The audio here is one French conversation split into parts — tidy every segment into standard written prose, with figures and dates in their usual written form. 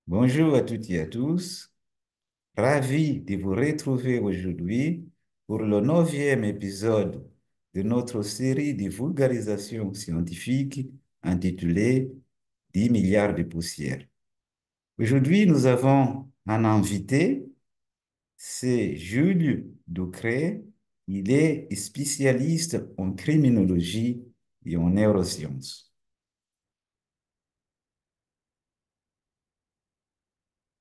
Bonjour à toutes et à tous. Ravi de vous retrouver aujourd'hui pour le neuvième épisode de notre série de vulgarisation scientifique intitulée 10 milliards de poussières. Aujourd'hui, nous avons un invité, c'est Jules Ducret. Il est spécialiste en criminologie et en neurosciences.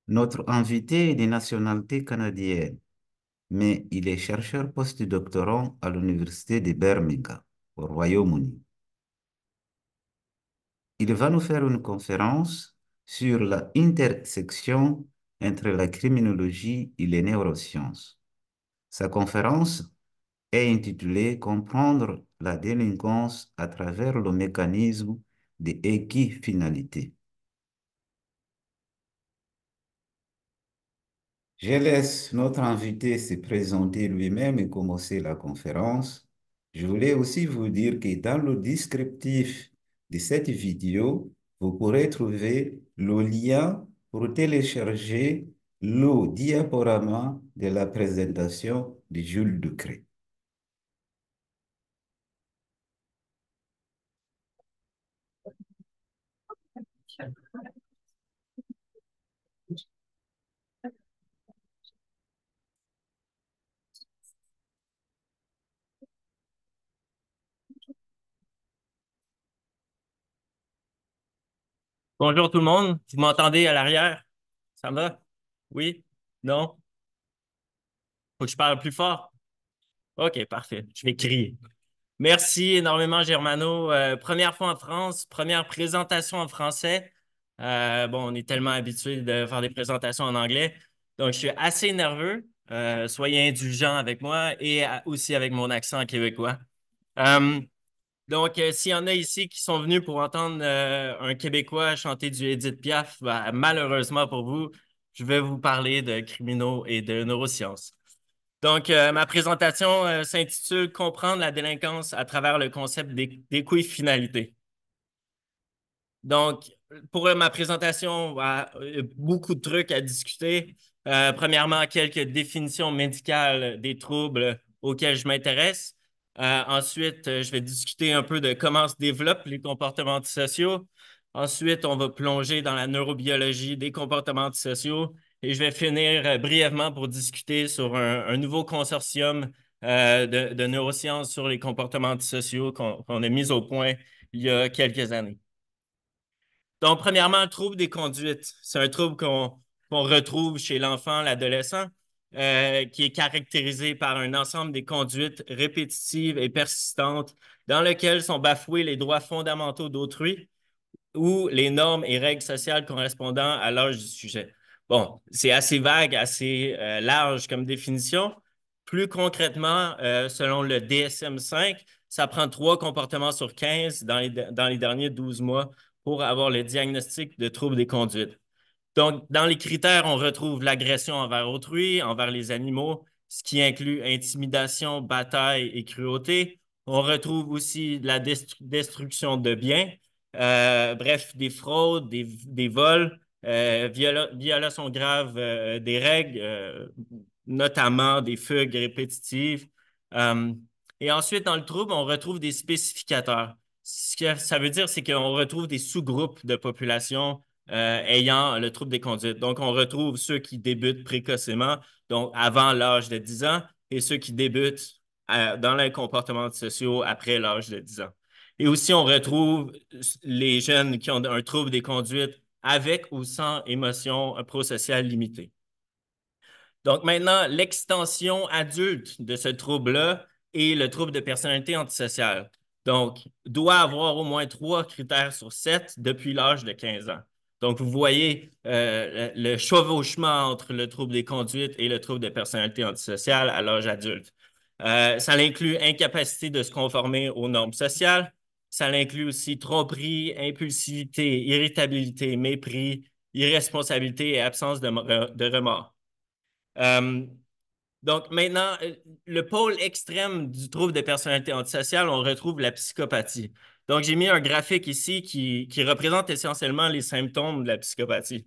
Notre invité est de nationalité canadienne, mais il est chercheur postdoctorant à l'Université de Birmingham, au Royaume-Uni. Il va nous faire une conférence sur la intersection entre la criminologie et les neurosciences. Sa conférence est intitulée Comprendre la délinquance à travers le mécanisme de équifinalité. Je laisse notre invité se présenter lui-même et commencer la conférence. Je voulais aussi vous dire que dans le descriptif de cette vidéo, vous pourrez trouver le lien pour télécharger le diaporama de la présentation de Jules Ducret. Bonjour tout le monde. Vous m'entendez à l'arrière? Ça me va? Oui? Non? Faut que je parle plus fort? OK, parfait. Je vais crier. Merci énormément, Germano. Première fois en France, première présentation en français. Bon, on est tellement habitué de faire des présentations en anglais. Donc, je suis assez nerveux. Soyez indulgents avec moi et aussi avec mon accent québécois. Euh, Donc, s'il y en a ici qui sont venus pour entendre un Québécois chanter du Édith Piaf, ben, malheureusement pour vous, je vais vous parler de criminaux et de neurosciences. Donc, ma présentation s'intitule Comprendre la délinquance à travers le concept d'équifinalité. Donc, pour ma présentation, beaucoup de trucs à discuter. Premièrement, quelques définitions médicales des troubles auxquels je m'intéresse. Ensuite, je vais discuter un peu de comment se développent les comportements antisociaux. Ensuite, on va plonger dans la neurobiologie des comportements antisociaux. Et je vais finir brièvement pour discuter sur un nouveau consortium de neurosciences sur les comportements antisociaux qu'on a mis au point il y a quelques années. Donc, premièrement, le trouble des conduites. C'est un trouble qu'on retrouve chez l'enfant, l'adolescent, qui est caractérisé par un ensemble des conduites répétitives et persistantes dans lesquelles sont bafoués les droits fondamentaux d'autrui ou les normes et règles sociales correspondant à l'âge du sujet. Bon, c'est assez vague, assez large comme définition. Plus concrètement, selon le DSM-5, ça prend 3 comportements sur 15 dans les derniers 12 mois pour avoir le diagnostic de trouble des conduites. Donc, dans les critères, on retrouve l'agression envers autrui, envers les animaux, ce qui inclut intimidation, bataille et cruauté. On retrouve aussi la destruction de biens, bref, des fraudes, des vols, violations graves des règles, notamment des fugues répétitives. Euh, et ensuite, dans le trouble, on retrouve des spécificateurs. Ce que ça veut dire, c'est qu'on retrouve des sous-groupes de population ayant le trouble des conduites. Donc, on retrouve ceux qui débutent précocement, donc avant l'âge de 10 ans, et ceux qui débutent dans les comportements sociaux après l'âge de 10 ans. Et aussi, on retrouve les jeunes qui ont un trouble des conduites avec ou sans émotion prosociale limitée. Donc maintenant, l'extension adulte de ce trouble-là est le trouble de personnalité antisociale. Donc, doit avoir au moins 3 critères sur 7 depuis l'âge de 15 ans. Donc, vous voyez le chevauchement entre le trouble des conduites et le trouble de personnalité antisociale à l'âge adulte. Ça inclut incapacité de se conformer aux normes sociales. Ça inclut aussi tromperie, impulsivité, irritabilité, mépris, irresponsabilité et absence de remords. Euh, donc maintenant, le pôle extrême du trouble de personnalité antisociale, on retrouve la psychopathie. Donc j'ai mis un graphique ici qui représente essentiellement les symptômes de la psychopathie.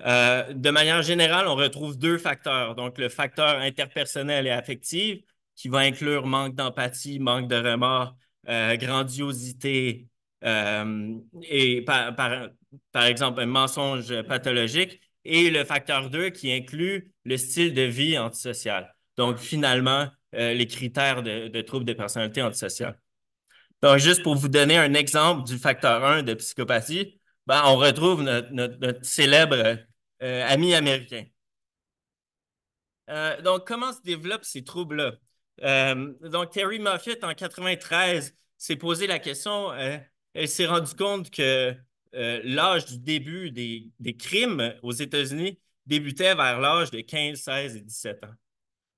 De manière générale, on retrouve deux facteurs. Donc, le facteur interpersonnel et affectif, qui va inclure manque d'empathie, manque de remords, grandiosité et par exemple un mensonge pathologique. Et le facteur 2 qui inclut le style de vie antisocial. Donc, finalement, les critères de troubles de personnalité antisociale. Donc, juste pour vous donner un exemple du facteur 1 de psychopathie, ben, on retrouve notre célèbre ami américain. Donc, comment se développent ces troubles-là? Donc, Terry Moffitt, en 93, s'est posé la question, elle s'est rendue compte que l'âge du début des crimes aux États-Unis débutait vers l'âge de 15, 16 et 17 ans.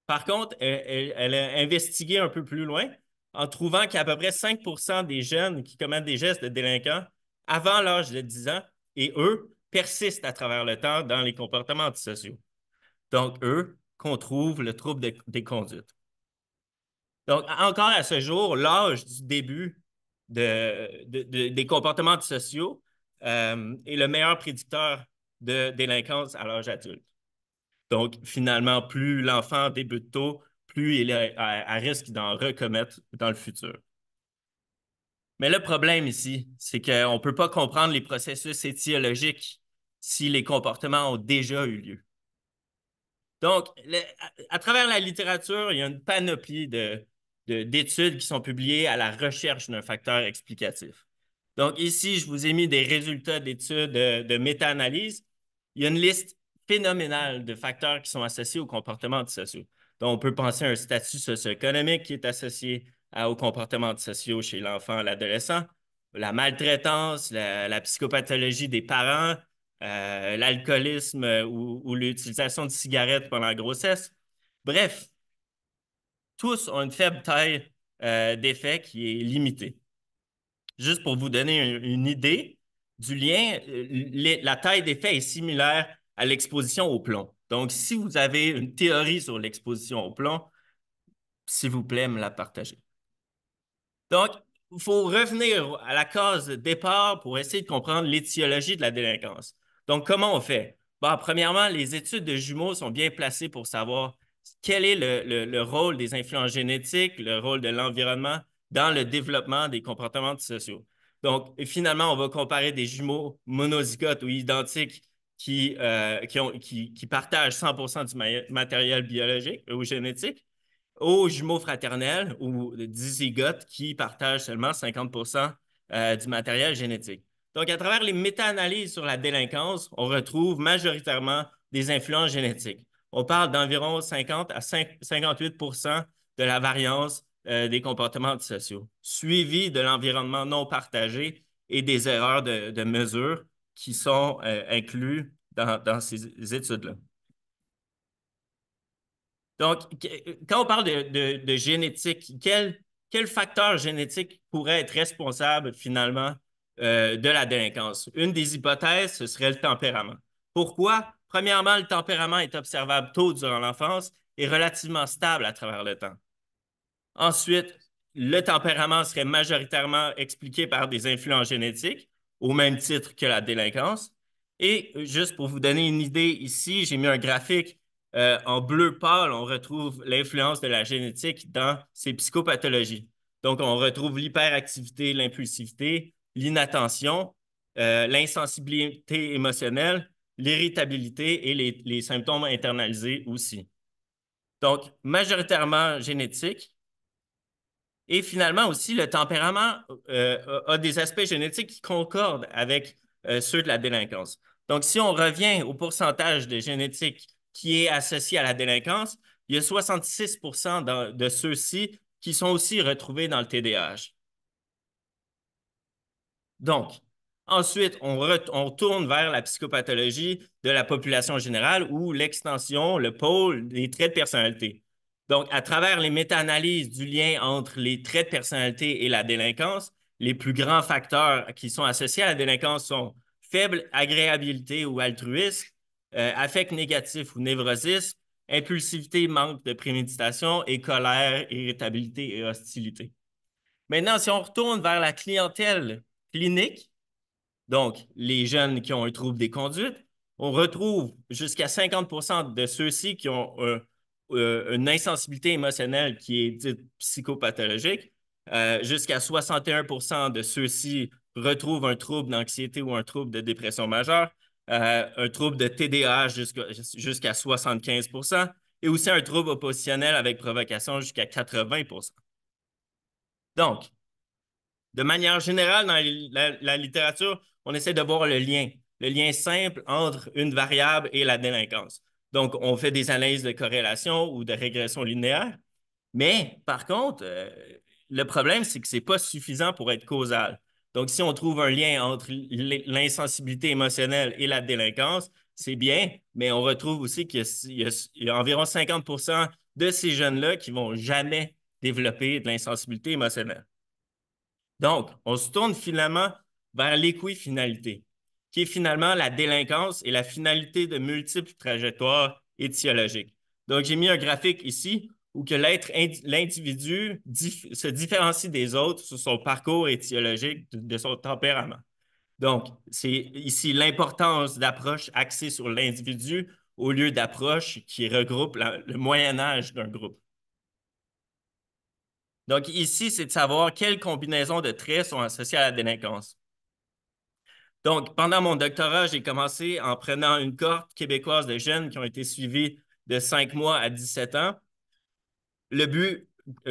Par contre, elle a investigué un peu plus loin en trouvant qu'à peu près 5% des jeunes qui commettent des gestes de délinquants avant l'âge de 10 ans, et eux, persistent à travers le temps dans les comportements antisociaux. Donc, eux, qu'on trouve le trouble des conduites. Donc, encore à ce jour, l'âge du début des comportements antisociaux est le meilleur prédicteur de délinquance à l'âge adulte. Donc, finalement, plus l'enfant débute tôt, plus il est à risque d'en recommettre dans le futur. Mais le problème ici, c'est qu'on ne peut pas comprendre les processus étiologiques si les comportements ont déjà eu lieu. Donc, à travers la littérature, il y a une panoplie d'études qui sont publiées à la recherche d'un facteur explicatif. Donc, ici, je vous ai mis des résultats d'études de méta-analyse. Il y a une liste phénoménale de facteurs qui sont associés aux comportements antisociaux. Donc, on peut penser à un statut socio-économique qui est associé aux comportements antisociaux chez l'enfant, l'adolescent, la maltraitance, la psychopathologie des parents, l'alcoolisme ou l'utilisation de cigarettes pendant la grossesse. Bref, tous ont une faible taille d'effet qui est limitée. Juste pour vous donner une idée du lien, la taille d'effet est similaire à l'exposition au plomb. Donc, si vous avez une théorie sur l'exposition au plomb, s'il vous plaît, me la partagez. Donc, il faut revenir à la case de départ pour essayer de comprendre l'étiologie de la délinquance. Donc, comment on fait? Bon, premièrement, les études de jumeaux sont bien placées pour savoir quel est le rôle des influences génétiques, le rôle de l'environnement dans le développement des comportements antisociaux. Donc, finalement, on va comparer des jumeaux monozygotes ou identiques qui partagent 100% du matériel biologique ou génétique aux jumeaux fraternels ou dizygotes qui partagent seulement 50% du matériel génétique. Donc, à travers les méta-analyses sur la délinquance, on retrouve majoritairement des influences génétiques. On parle d'environ 50 à 58% de la variance des comportements antisociaux, suivi de l'environnement non partagé et des erreurs de mesure qui sont inclus dans ces études-là. Donc, quand on parle de génétique, quel facteur génétique pourrait être responsable finalement de la délinquance? Une des hypothèses, ce serait le tempérament. Pourquoi? Premièrement, le tempérament est observable tôt durant l'enfance et relativement stable à travers le temps. Ensuite, le tempérament serait majoritairement expliqué par des influences génétiques, au même titre que la délinquance. Et juste pour vous donner une idée, ici, j'ai mis un graphique en bleu pâle, on retrouve l'influence de la génétique dans ces psychopathologies. Donc, on retrouve l'hyperactivité, l'impulsivité, l'inattention, l'insensibilité émotionnelle, l'irritabilité et les symptômes internalisés aussi. Donc, majoritairement génétique. Et finalement aussi, le tempérament a des aspects génétiques qui concordent avec ceux de la délinquance. Donc, si on revient au pourcentage de génétique qui est associé à la délinquance, il y a 66% de ceux-ci qui sont aussi retrouvés dans le TDAH. Donc, ensuite, on tourne vers la psychopathologie de la population générale ou l'extension, le pôle des traits de personnalité. Donc, à travers les méta-analyses du lien entre les traits de personnalité et la délinquance, les plus grands facteurs qui sont associés à la délinquance sont faible agréabilité ou altruisme, affect négatif ou névrosisme, impulsivité, manque de préméditation et colère, irritabilité et hostilité. Maintenant, si on retourne vers la clientèle clinique, donc les jeunes qui ont un trouble des conduites, on retrouve jusqu'à 50% de ceux-ci qui ont une insensibilité émotionnelle qui est dite psychopathologique. Jusqu'à 61% de ceux-ci retrouvent un trouble d'anxiété ou un trouble de dépression majeure, un trouble de TDAH jusqu'à 75%, et aussi un trouble oppositionnel avec provocation jusqu'à 80%. Donc, de manière générale, dans la littérature, on essaie de voir le lien simple entre une variable et la délinquance. Donc, on fait des analyses de corrélation ou de régression linéaire, mais par contre, le problème, c'est que ce n'est pas suffisant pour être causal. Donc, si on trouve un lien entre l'insensibilité émotionnelle et la délinquance, c'est bien, mais on retrouve aussi qu'il y a environ 50% de ces jeunes-là qui ne vont jamais développer de l'insensibilité émotionnelle. Donc, on se tourne finalement vers l'équifinalité, qui est finalement la délinquance et la finalité de multiples trajectoires étiologiques. Donc, j'ai mis un graphique ici où que l'individu se différencie des autres sur son parcours étiologique de son tempérament. Donc, c'est ici l'importance d'approches axées sur l'individu au lieu d'approches qui regroupent le moyen âge d'un groupe. Donc, ici, c'est de savoir quelles combinaisons de traits sont associées à la délinquance. Donc, pendant mon doctorat, j'ai commencé en prenant une cohorte québécoise de jeunes qui ont été suivis de 5 mois à 17 ans. Le but,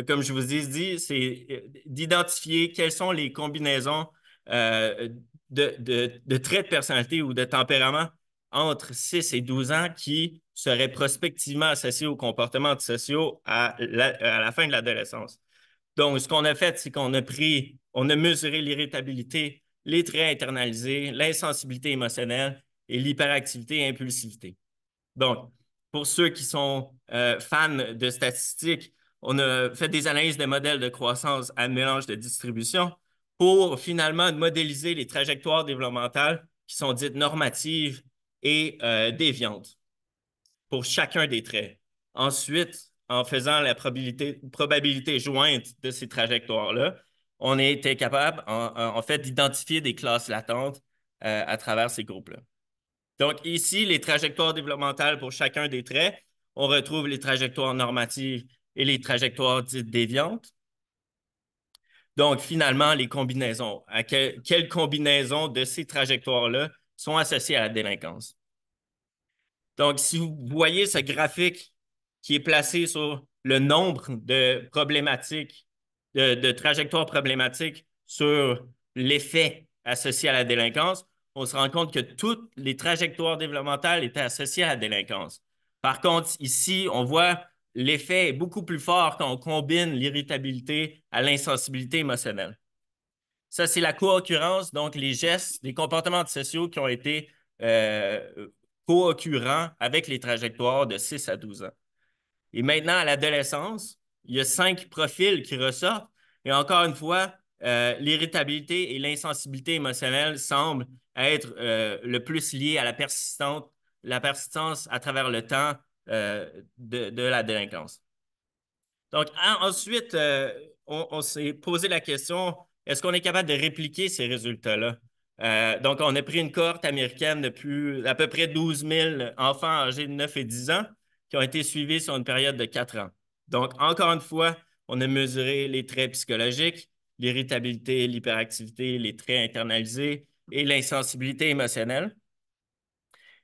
comme je vous ai dit, c'est d'identifier quelles sont les combinaisons de traits de personnalité ou de tempérament entre 6 et 12 ans qui seraient prospectivement associés aux comportements antisociaux à la fin de l'adolescence. Donc, ce qu'on a fait, c'est on a mesuré l'irritabilité, les traits internalisés, l'insensibilité émotionnelle et l'hyperactivité et impulsivité. Donc, pour ceux qui sont fans de statistiques, on a fait des analyses de modèles de croissance à mélange de distribution pour finalement modéliser les trajectoires développementales qui sont dites normatives et déviantes pour chacun des traits. Ensuite, en faisant la probabilité jointe de ces trajectoires-là, on a été capable, en fait, d'identifier des classes latentes à travers ces groupes-là. Donc, ici, les trajectoires développementales pour chacun des traits, on retrouve les trajectoires normatives et les trajectoires dites déviantes. Donc, finalement, les combinaisons. Quelles combinaisons de ces trajectoires-là sont associées à la délinquance? Donc, si vous voyez ce graphique qui est placé sur le nombre de problématiques, de trajectoires problématiques sur l'effet associé à la délinquance, on se rend compte que toutes les trajectoires développementales étaient associées à la délinquance. Par contre, ici, on voit l'effet est beaucoup plus fort quand on combine l'irritabilité à l'insensibilité émotionnelle. Ça, c'est la co-occurrence, donc les gestes, les comportements antisociaux qui ont été co-occurrents avec les trajectoires de 6 à 12 ans. Et maintenant, à l'adolescence, il y a 5 profils qui ressortent. Et encore une fois, l'irritabilité et l'insensibilité émotionnelle semblent être le plus liées à la persistance à travers le temps de la délinquance. Donc, ensuite, on s'est posé la question, est-ce qu'on est capable de répliquer ces résultats-là? Donc, on a pris une cohorte américaine de à peu près 12 000 enfants âgés de 9 et 10 ans qui ont été suivis sur une période de 4 ans. Donc, encore une fois, on a mesuré les traits psychologiques, l'irritabilité, l'hyperactivité, les traits internalisés et l'insensibilité émotionnelle.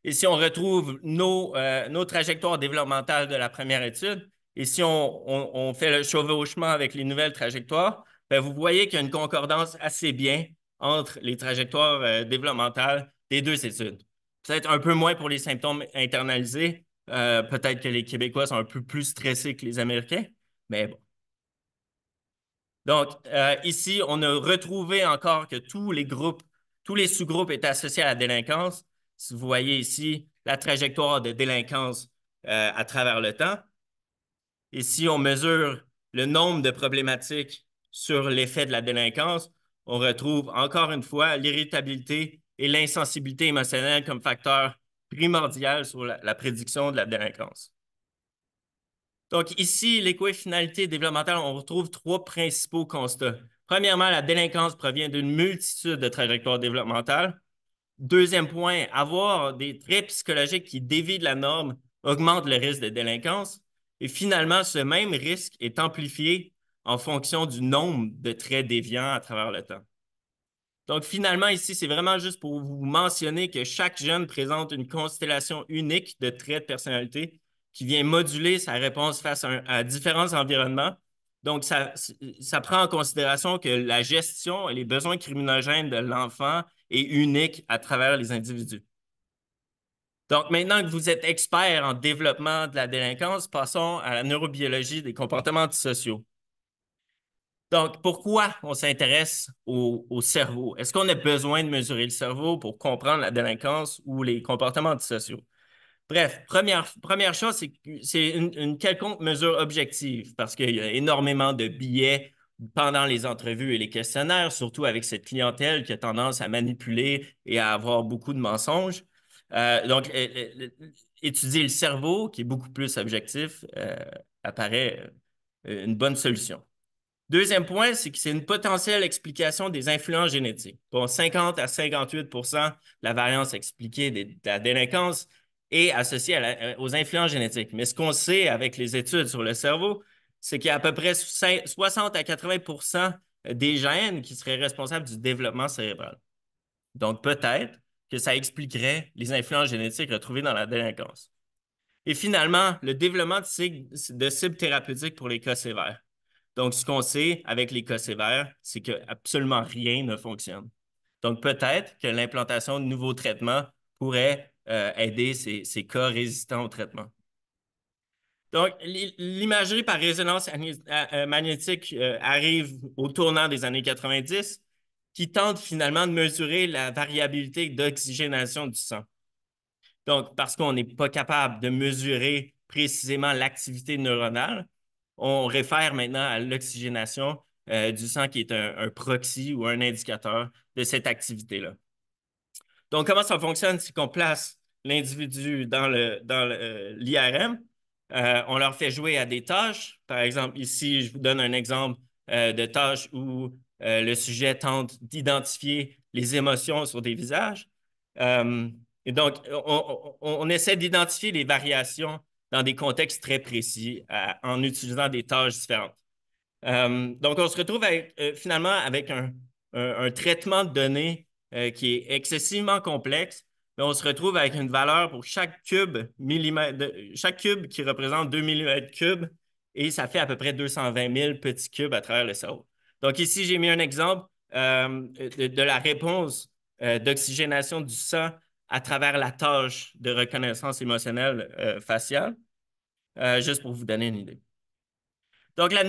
Et si on retrouve nos trajectoires développementales de la première étude, et si on fait le chevauchement avec les nouvelles trajectoires, bien, vous voyez qu'il y a une concordance assez bien entre les trajectoires développementales des deux études. Peut-être un peu moins pour les symptômes internalisés. Peut-être que les Québécois sont un peu plus stressés que les Américains, mais bon. Donc, ici, on a retrouvé encore que tous les sous-groupes étaient associés à la délinquance. Si vous voyez ici la trajectoire de délinquance à travers le temps. Et si on mesure le nombre de problématiques sur l'effet de la délinquance, on retrouve encore une fois l'irritabilité et l'insensibilité émotionnelle comme facteur primordial sur la prédiction de la délinquance. Donc ici, l'équifinalité développementale, on retrouve 3 principaux constats. Premièrement, la délinquance provient d'une multitude de trajectoires développementales. Deuxième point, avoir des traits psychologiques qui dévient de la norme augmente le risque de délinquance. Et finalement, ce même risque est amplifié en fonction du nombre de traits déviants à travers le temps. Donc, finalement, ici, c'est vraiment juste pour vous mentionner que chaque jeune présente une constellation unique de traits de personnalité qui vient moduler sa réponse face à différents environnements. Donc, ça prend en considération que la gestion et les besoins criminogènes de l'enfant est unique à travers les individus. Donc, maintenant que vous êtes expert en développement de la délinquance, passons à la neurobiologie des comportements antisociaux. Donc, pourquoi on s'intéresse au cerveau? Est-ce qu'on a besoin de mesurer le cerveau pour comprendre la délinquance ou les comportements antisociaux? Bref, première chose, c'est que c'est une quelconque mesure objective parce qu'il y a énormément de biais pendant les entrevues et les questionnaires, surtout avec cette clientèle qui a tendance à manipuler et à avoir beaucoup de mensonges. Donc, étudier le cerveau, qui est beaucoup plus objectif, apparaît une bonne solution. Deuxième point, c'est que c'est une potentielle explication des influences génétiques. Bon, 50 à 58 de la variance expliquée de la délinquance est associée aux influences génétiques. Mais ce qu'on sait avec les études sur le cerveau, c'est qu'il y a à peu près 60 à 80 des gènes qui seraient responsables du développement cérébral. Donc, peut-être que ça expliquerait les influences génétiques retrouvées dans la délinquance. Et finalement, le développement de cibles thérapeutiques pour les cas sévères. Donc, ce qu'on sait avec les cas sévères, c'est que absolument rien ne fonctionne. Donc, peut-être que l'implantation de nouveaux traitements pourrait aider ces cas résistants au traitement. Donc, l'imagerie par résonance magnétique arrive au tournant des années 90, qui tente finalement de mesurer la variabilité d'oxygénation du sang. Donc, parce qu'on n'est pas capable de mesurer précisément l'activité neuronale, on réfère maintenant à l'oxygénation du sang qui est un proxy ou un indicateur de cette activité-là. Donc, comment ça fonctionne? C'est qu'on place l'individu dans l'IRM, on leur fait jouer à des tâches. Par exemple, ici, je vous donne un exemple de tâche où le sujet tente d'identifier les émotions sur des visages. Euh, et donc, on essaie d'identifier les variations dans des contextes très précis en utilisant des tâches différentes. Donc, on se retrouve finalement avec un traitement de données qui est excessivement complexe, mais on se retrouve avec une valeur pour chaque cube, chaque cube qui représente 2 millimètres cubes, et ça fait à peu près 220 000 petits cubes à travers le cerveau. Donc, ici, j'ai mis un exemple de la réponse d'oxygénation du sang à travers la tâche de reconnaissance émotionnelle faciale, juste pour vous donner une idée. Donc, la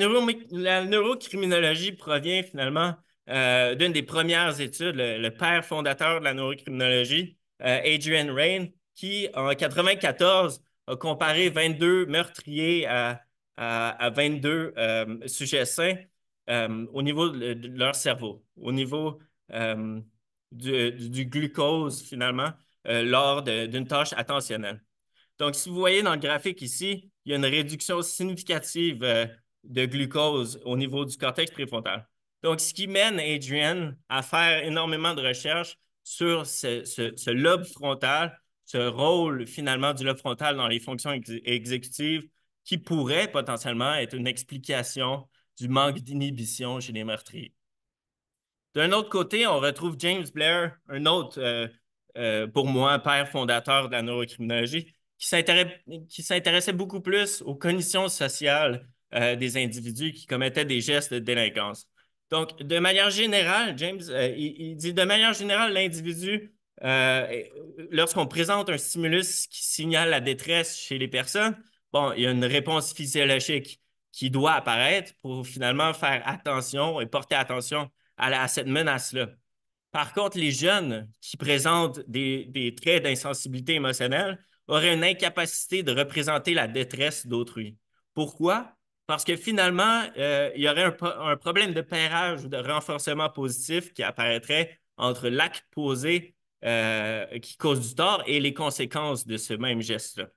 neurocriminologie provient finalement d'une des premières études, le père fondateur de la neurocriminologie, Adrian Raine, qui, en 1994, a comparé 22 meurtriers à 22 sujets sains au niveau de leur cerveau, au niveau du glucose, finalement, lors d'une tâche attentionnelle. Donc, si vous voyez dans le graphique ici, il y a une réduction significative de glucose au niveau du cortex préfrontal. Donc, ce qui mène Adrian à faire énormément de recherches sur ce lobe frontal, ce rôle finalement du lobe frontal dans les fonctions exécutives qui pourrait potentiellement être une explication du manque d'inhibition chez les meurtriers. D'un autre côté, on retrouve James Blair, un autre, pour moi, père fondateur de la neurocriminologie, qui s'intéressait beaucoup plus aux conditions sociales des individus qui commettaient des gestes de délinquance. Donc, de manière générale, James, il dit, de manière générale, l'individu, lorsqu'on présente un stimulus qui signale la détresse chez les personnes, bon, il y a une réponse physiologique qui doit apparaître pour finalement faire attention et porter attention à cette menace-là. Par contre, les jeunes qui présentent des traits d'insensibilité émotionnelle auraient une incapacité de représenter la détresse d'autrui. Pourquoi? Parce que finalement, il y aurait un problème de pairage ou de renforcement positif qui apparaîtrait entre l'acte posé qui cause du tort et les conséquences de ce même geste-là.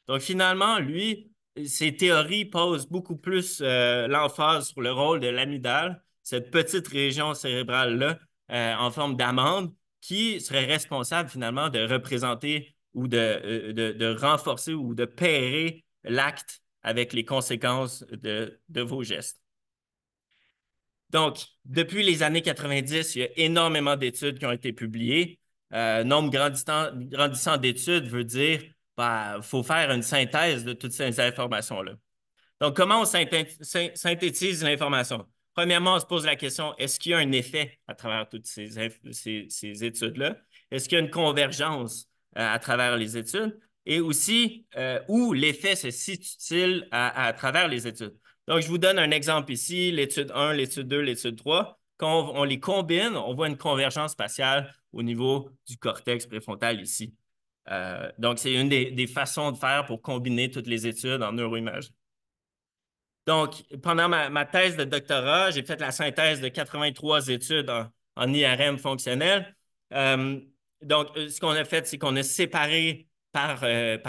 Donc finalement, lui, ses théories posent beaucoup plus l'emphase sur le rôle de l'amygdale, cette petite région cérébrale-là, en forme d'amande, qui serait responsable finalement de représenter ou de renforcer ou de pairer l'acte avec les conséquences de vos gestes. Donc, depuis les années 90, il y a énormément d'études qui ont été publiées. Nombre grandissant d'études veut dire qu'il faut faire une synthèse de toutes ces informations-là. Donc, comment on synthétise l'information? Premièrement, on se pose la question, est-ce qu'il y a un effet à travers toutes ces études-là? Est-ce qu'il y a une convergence à travers les études? Et aussi, où l'effet se situe-t-il à travers les études? Donc, je vous donne un exemple ici, l'étude 1, l'étude 2, l'étude 3. Quand on les combine, on voit une convergence spatiale au niveau du cortex préfrontal ici. Donc, c'est une des façons de faire pour combiner toutes les études en neuroimagerie. Donc, pendant ma thèse de doctorat, j'ai fait la synthèse de 83 études en IRM fonctionnel. Euh, donc, ce qu'on a fait, c'est qu'on a séparé par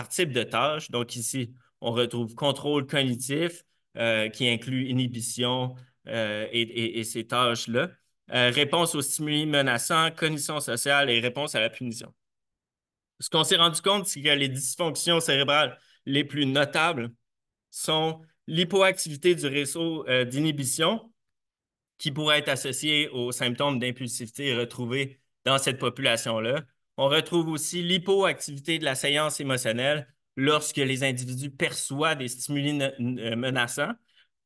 type de tâche. Donc, ici, on retrouve contrôle cognitif, qui inclut inhibition et ces tâches-là. Réponse aux stimuli menaçants, cognition sociale et réponse à la punition. Ce qu'on s'est rendu compte, c'est que les dysfonctions cérébrales les plus notables sont l'hypoactivité du réseau d'inhibition qui pourrait être associé aux symptômes d'impulsivité retrouvés dans cette population-là. On retrouve aussi l'hypoactivité de la séance émotionnelle lorsque les individus perçoivent des stimuli menaçants,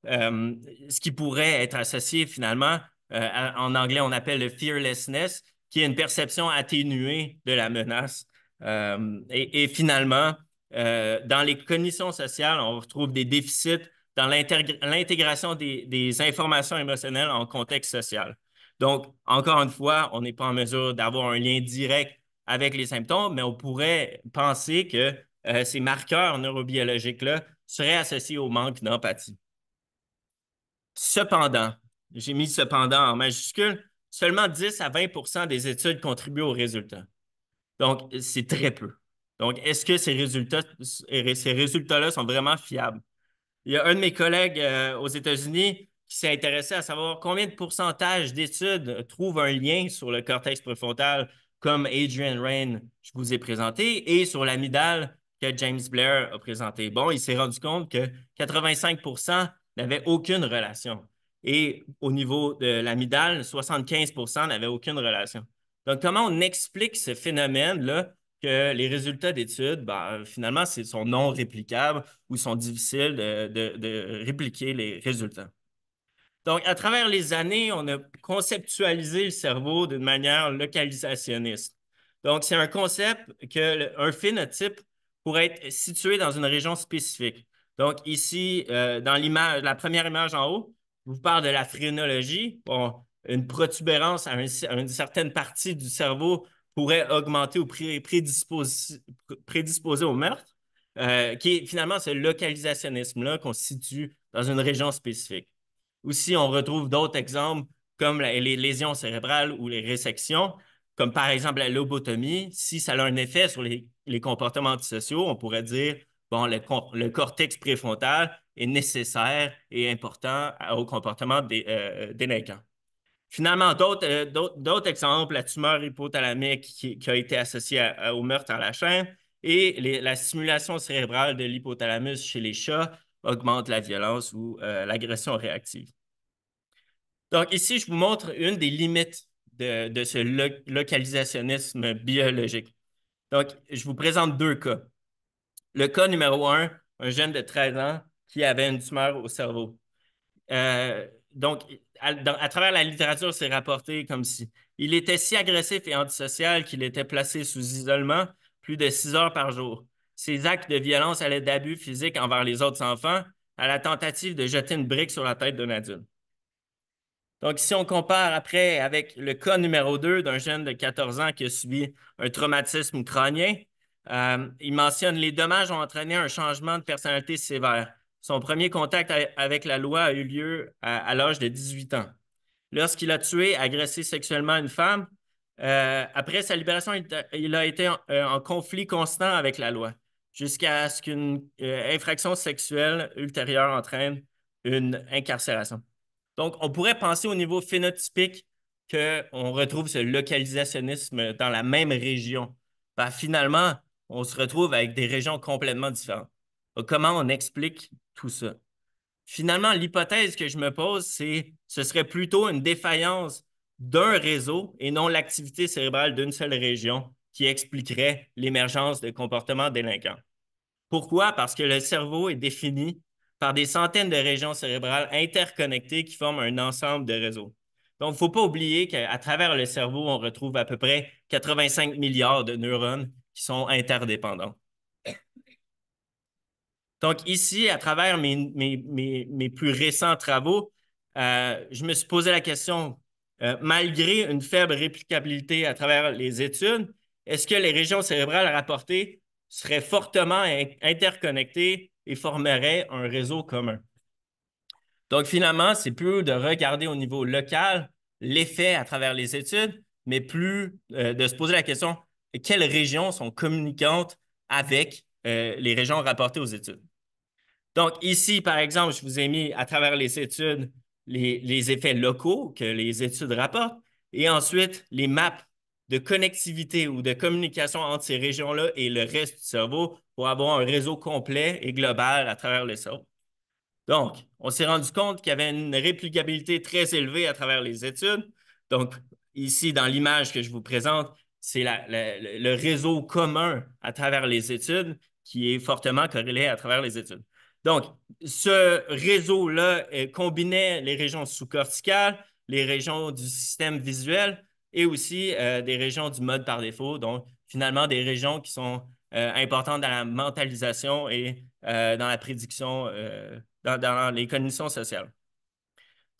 euh, ce qui pourrait être associé finalement, en anglais, on appelle le fearlessness, qui est une perception atténuée de la menace. Et finalement, dans les cognitions sociales, on retrouve des déficits dans l'intégration des informations émotionnelles en contexte social. Donc, encore une fois, on n'est pas en mesure d'avoir un lien direct avec les symptômes, mais on pourrait penser que ces marqueurs neurobiologiques-là seraient associés au manque d'empathie. Cependant, j'ai mis cependant en majuscule, seulement 10 à 20 des études contribuent aux résultats. Donc, c'est très peu. Donc, est-ce que ces résultats-là sont vraiment fiables? Il y a un de mes collègues aux États-Unis qui s'est intéressé à savoir combien de pourcentage d'études trouvent un lien sur le cortex préfrontal, comme Adrian Raine, je vous ai présenté, et sur l'amygdale que James Blair a présenté. Bon, il s'est rendu compte que 85 n'avaient aucune relation. Et au niveau de l'amygdale, 75 n'avaient aucune relation. Donc, comment on explique ce phénomène-là que les résultats d'études, ben, finalement, sont non réplicables ou sont difficiles de répliquer les résultats. Donc, à travers les années, on a conceptualisé le cerveau d'une manière localisationniste. Donc, c'est un concept qu'un phénotype pourrait être situé dans une région spécifique. Donc, ici, dans l'image, la première image en haut, je vous parle de la phrénologie. Bon, une protubérance à une certaine partie du cerveau pourrait augmenter ou prédisposer au meurtre, qui est finalement ce localisationnisme-là qu'on situe dans une région spécifique. Aussi, on retrouve d'autres exemples comme les lésions cérébrales ou les résections, comme par exemple la lobotomie. Si ça a un effet sur les comportements antisociaux, on pourrait dire, bon, le cortex préfrontal est nécessaire et important au comportement délinquant. Finalement, d'autres exemples, la tumeur hypothalamique qui a été associée au meurtre à la chaîne et la stimulation cérébrale de l'hypothalamus chez les chats augmente la violence ou l'agression réactive. Donc ici, je vous montre une des limites de ce localisationnisme biologique. Donc, je vous présente deux cas. Le cas numéro un jeune de 13 ans qui avait une tumeur au cerveau. Donc, à travers la littérature, c'est rapporté comme si il était si agressif et antisocial qu'il était placé sous isolement plus de 6 heures par jour. Ses actes de violence allaient d'abus physiques envers les autres enfants à la tentative de jeter une brique sur la tête d'un adulte. Donc, si on compare après avec le cas numéro 2 d'un jeune de 14 ans qui a subi un traumatisme crânien, il mentionne les dommages ont entraîné un changement de personnalité sévère. Son premier contact avec la loi a eu lieu à l'âge de 18 ans. Lorsqu'il a tué, agressé sexuellement une femme, après sa libération, il a été en conflit constant avec la loi, jusqu'à ce qu'une infraction sexuelle ultérieure entraîne une incarcération. Donc, on pourrait penser au niveau phénotypique qu'on retrouve ce localisationnisme dans la même région? Ben, finalement, on se retrouve avec des régions complètement différentes. Donc, comment on explique tout ça? Finalement, l'hypothèse que je me pose, ce serait plutôt une défaillance d'un réseau et non l'activité cérébrale d'une seule région qui expliquerait l'émergence de comportements délinquants. Pourquoi? Parce que le cerveau est défini par des centaines de régions cérébrales interconnectées qui forment un ensemble de réseaux. Donc, il ne faut pas oublier qu'à travers le cerveau, on retrouve à peu près 85 milliards de neurones qui sont interdépendants. Donc, ici, à travers mes plus récents travaux, je me suis posé la question, malgré une faible réplicabilité à travers les études, est-ce que les régions cérébrales rapportées seraient fortement interconnectées et formeraient un réseau commun? Donc, finalement, c'est plus de regarder au niveau local l'effet à travers les études, mais plus de se poser la question, quelles régions sont communicantes avec les régions rapportées aux études? Donc, ici, par exemple, je vous ai mis à travers les études les effets locaux que les études rapportent et ensuite les maps de connectivité ou de communication entre ces régions-là et le reste du cerveau pour avoir un réseau complet et global à travers le cerveau. Donc, on s'est rendu compte qu'il y avait une réplicabilité très élevée à travers les études. Donc, ici, dans l'image que je vous présente, c'est le réseau commun à travers les études qui est fortement corrélé à travers les études. Donc, ce réseau-là combinait les régions sous-corticales, les régions du système visuel et aussi des régions du mode par défaut, donc finalement des régions qui sont importantes dans la mentalisation et dans la prédiction dans les cognitions sociales.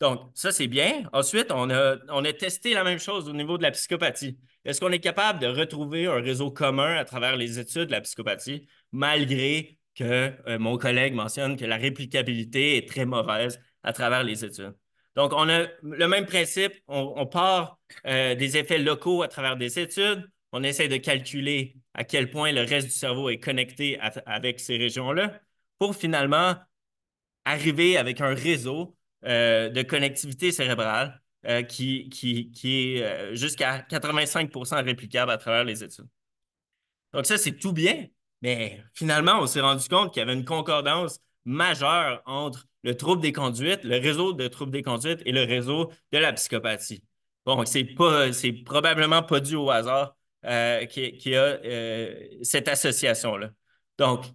Donc, ça, c'est bien. Ensuite, on a testé la même chose au niveau de la psychopathie. Est-ce qu'on est capable de retrouver un réseau commun à travers les études de la psychopathie, malgré que mon collègue mentionne que la réplicabilité est très mauvaise à travers les études? Donc, on a le même principe. On part des effets locaux à travers des études. On essaie de calculer à quel point le reste du cerveau est connecté avec ces régions-là pour finalement arriver avec un réseau de connectivité cérébrale qui est jusqu'à 85 réplicable à travers les études. Donc ça, c'est tout bien, mais finalement, on s'est rendu compte qu'il y avait une concordance majeure entre le trouble des conduites, le réseau de troubles des conduites et le réseau de la psychopathie. Bon, c'est probablement pas dû au hasard qu'il y a cette association-là. Donc,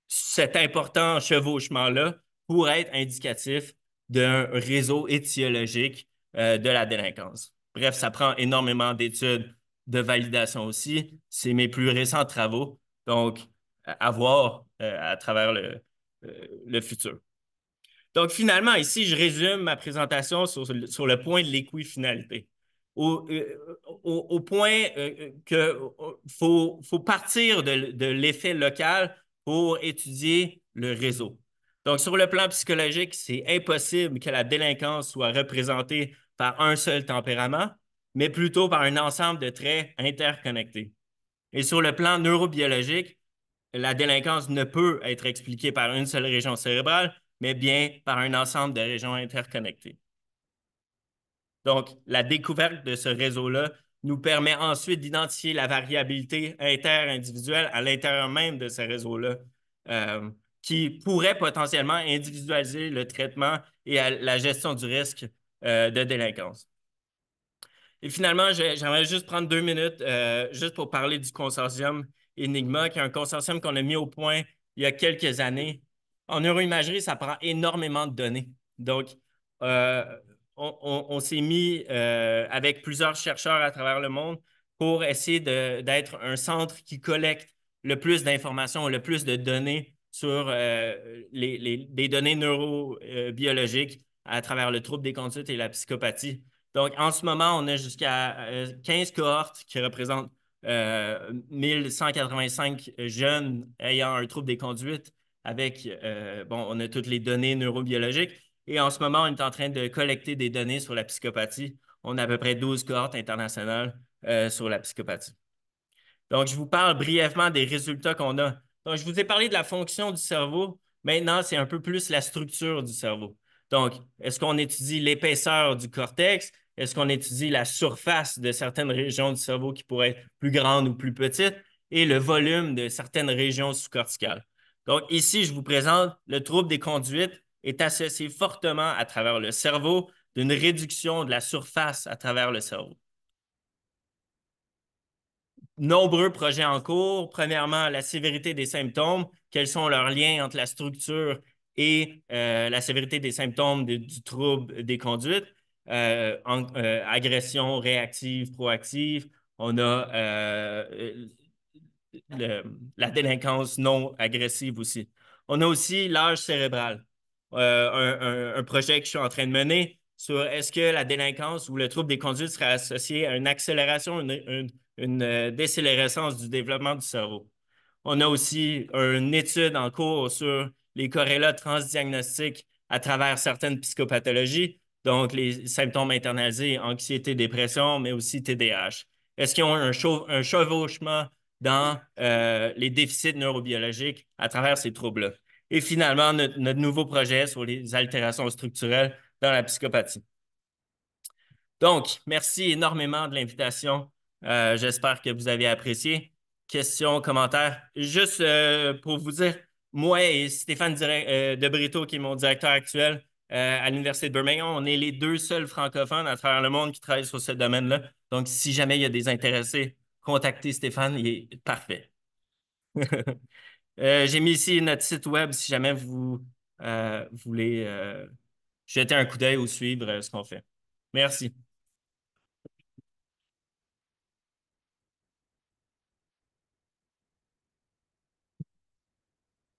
cet important chevauchement-là pourrait être indicatif d'un réseau étiologique de la délinquance. Bref, ça prend énormément d'études de validation aussi. C'est mes plus récents travaux, donc à voir à travers le futur. Donc, finalement, ici, je résume ma présentation sur le point de l'équifinalité. Au point qu'il faut partir de l'effet local pour étudier le réseau. Donc, sur le plan psychologique, c'est impossible que la délinquance soit représentée par un seul tempérament, mais plutôt par un ensemble de traits interconnectés. Et sur le plan neurobiologique, la délinquance ne peut être expliquée par une seule région cérébrale, mais bien par un ensemble de régions interconnectées. Donc, la découverte de ce réseau-là nous permet ensuite d'identifier la variabilité interindividuelle à l'intérieur même de ce réseau-là, qui pourrait potentiellement individualiser le traitement et la gestion du risque de délinquance. Et finalement, j'aimerais juste prendre 2 minutes juste pour parler du consortium Enigma, qui est un consortium qu'on a mis au point il y a quelques années. En neuroimagerie, ça prend énormément de données. Donc, euh, on s'est mis avec plusieurs chercheurs à travers le monde pour essayer d'être un centre qui collecte le plus d'informations, le plus de données sur des données neurobiologiques à travers le trouble des conduites et la psychopathie. Donc, en ce moment, on a jusqu'à 15 cohortes qui représentent 1185 jeunes ayant un trouble des conduites avec, bon, on a toutes les données neurobiologiques. Et en ce moment, on est en train de collecter des données sur la psychopathie. On a à peu près 12 cohortes internationales sur la psychopathie. Donc, je vous parle brièvement des résultats qu'on a. Donc, je vous ai parlé de la fonction du cerveau. Maintenant, c'est un peu plus la structure du cerveau. Donc, est-ce qu'on étudie l'épaisseur du cortex? Est-ce qu'on étudie la surface de certaines régions du cerveau qui pourraient être plus grandes ou plus petites et le volume de certaines régions sous-corticales? Donc, ici, je vous présente le trouble des conduites est associé fortement à travers le cerveau d'une réduction de la surface à travers le cerveau. Nombreux projets en cours. Premièrement, la sévérité des symptômes. Quels sont leurs liens entre la structure et la sévérité des symptômes du trouble des conduites? Agression réactive, proactive. On a la délinquance non agressive aussi. On a aussi l'âge cérébral. Un projet que je suis en train de mener sur est-ce que la délinquance ou le trouble des conduites serait associé à une accélération, une décélérescence du développement du cerveau. On a aussi une étude en cours sur les corrélats transdiagnostiques à travers certaines psychopathologies, donc les symptômes internalisés, anxiété, dépression, mais aussi TDAH. Est-ce qu'ils ont un chevauchement dans les déficits neurobiologiques à travers ces troubles-là? Et finalement, notre nouveau projet sur les altérations structurelles dans la psychopathie. Donc, merci énormément de l'invitation. J'espère que vous avez apprécié. Questions, commentaires. Juste pour vous dire, moi et Stéphane de Brito, qui est mon directeur actuel à l'Université de Birmingham, on est les deux seuls francophones à travers le monde qui travaillent sur ce domaine-là. Donc, si jamais il y a des intéressés, contactez Stéphane, il est parfait. J'ai mis ici notre site web si jamais vous voulez jeter un coup d'œil ou suivre ce qu'on fait. Merci.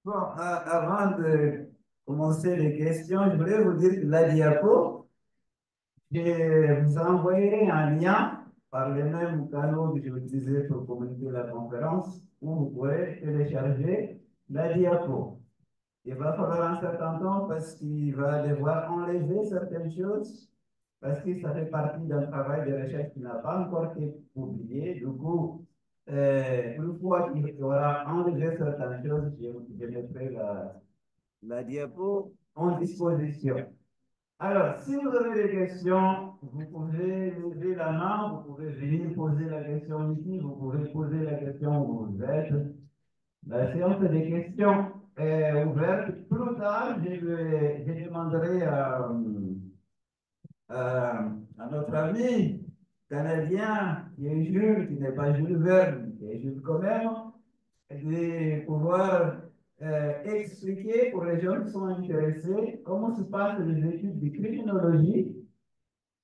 Bon, avant de commencer les questions, je voulais vous dire que la diapo, je vous envoyerai un lien par les mêmes canaux que je utilisais pour communiquer la conférence où vous pourrez télécharger la diapo. Il va falloir un certain temps parce qu'il va devoir enlever certaines choses parce que ça fait partie d'un travail de recherche qui n'a pas encore été publié. Du coup, une fois qu'il aura enlevé certaines choses, je mettrai la diapo en disposition. Alors, si vous avez des questions, vous pouvez lever la main, vous pouvez venir poser la question ici, vous pouvez poser la question où vous êtes. La séance des questions est ouverte. Plus tard, je demanderai à notre ami canadien, qui est Jules, qui n'est pas Jules Verne, qui est Jules quand même, de pouvoir expliquer pour les gens qui sont intéressés comment se passent les études de criminologie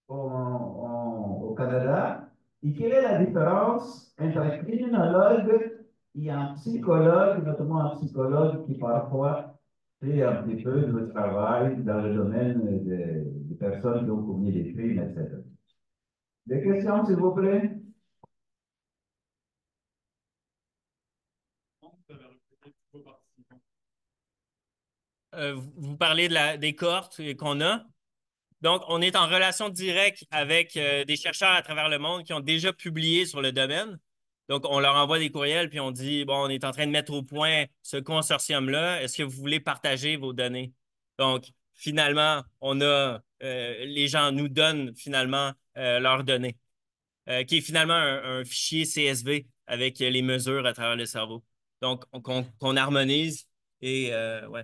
au Canada et quelle est la différence entre un criminologue et un psychologue, notamment un psychologue qui parfois fait un petit peu de travail dans le domaine des personnes qui ont commis des crimes, etc. Des questions, s'il vous plaît? Vous parlez des cohortes qu'on a. Donc, on est en relation directe avec des chercheurs à travers le monde qui ont déjà publié sur le domaine. Donc, on leur envoie des courriels puis on dit, bon, on est en train de mettre au point ce consortium-là. Est-ce que vous voulez partager vos données? Donc, finalement, les gens nous donnent finalement leurs données, qui est finalement un fichier CSV avec les mesures à travers le cerveau. Donc, qu'on harmonise et ouais.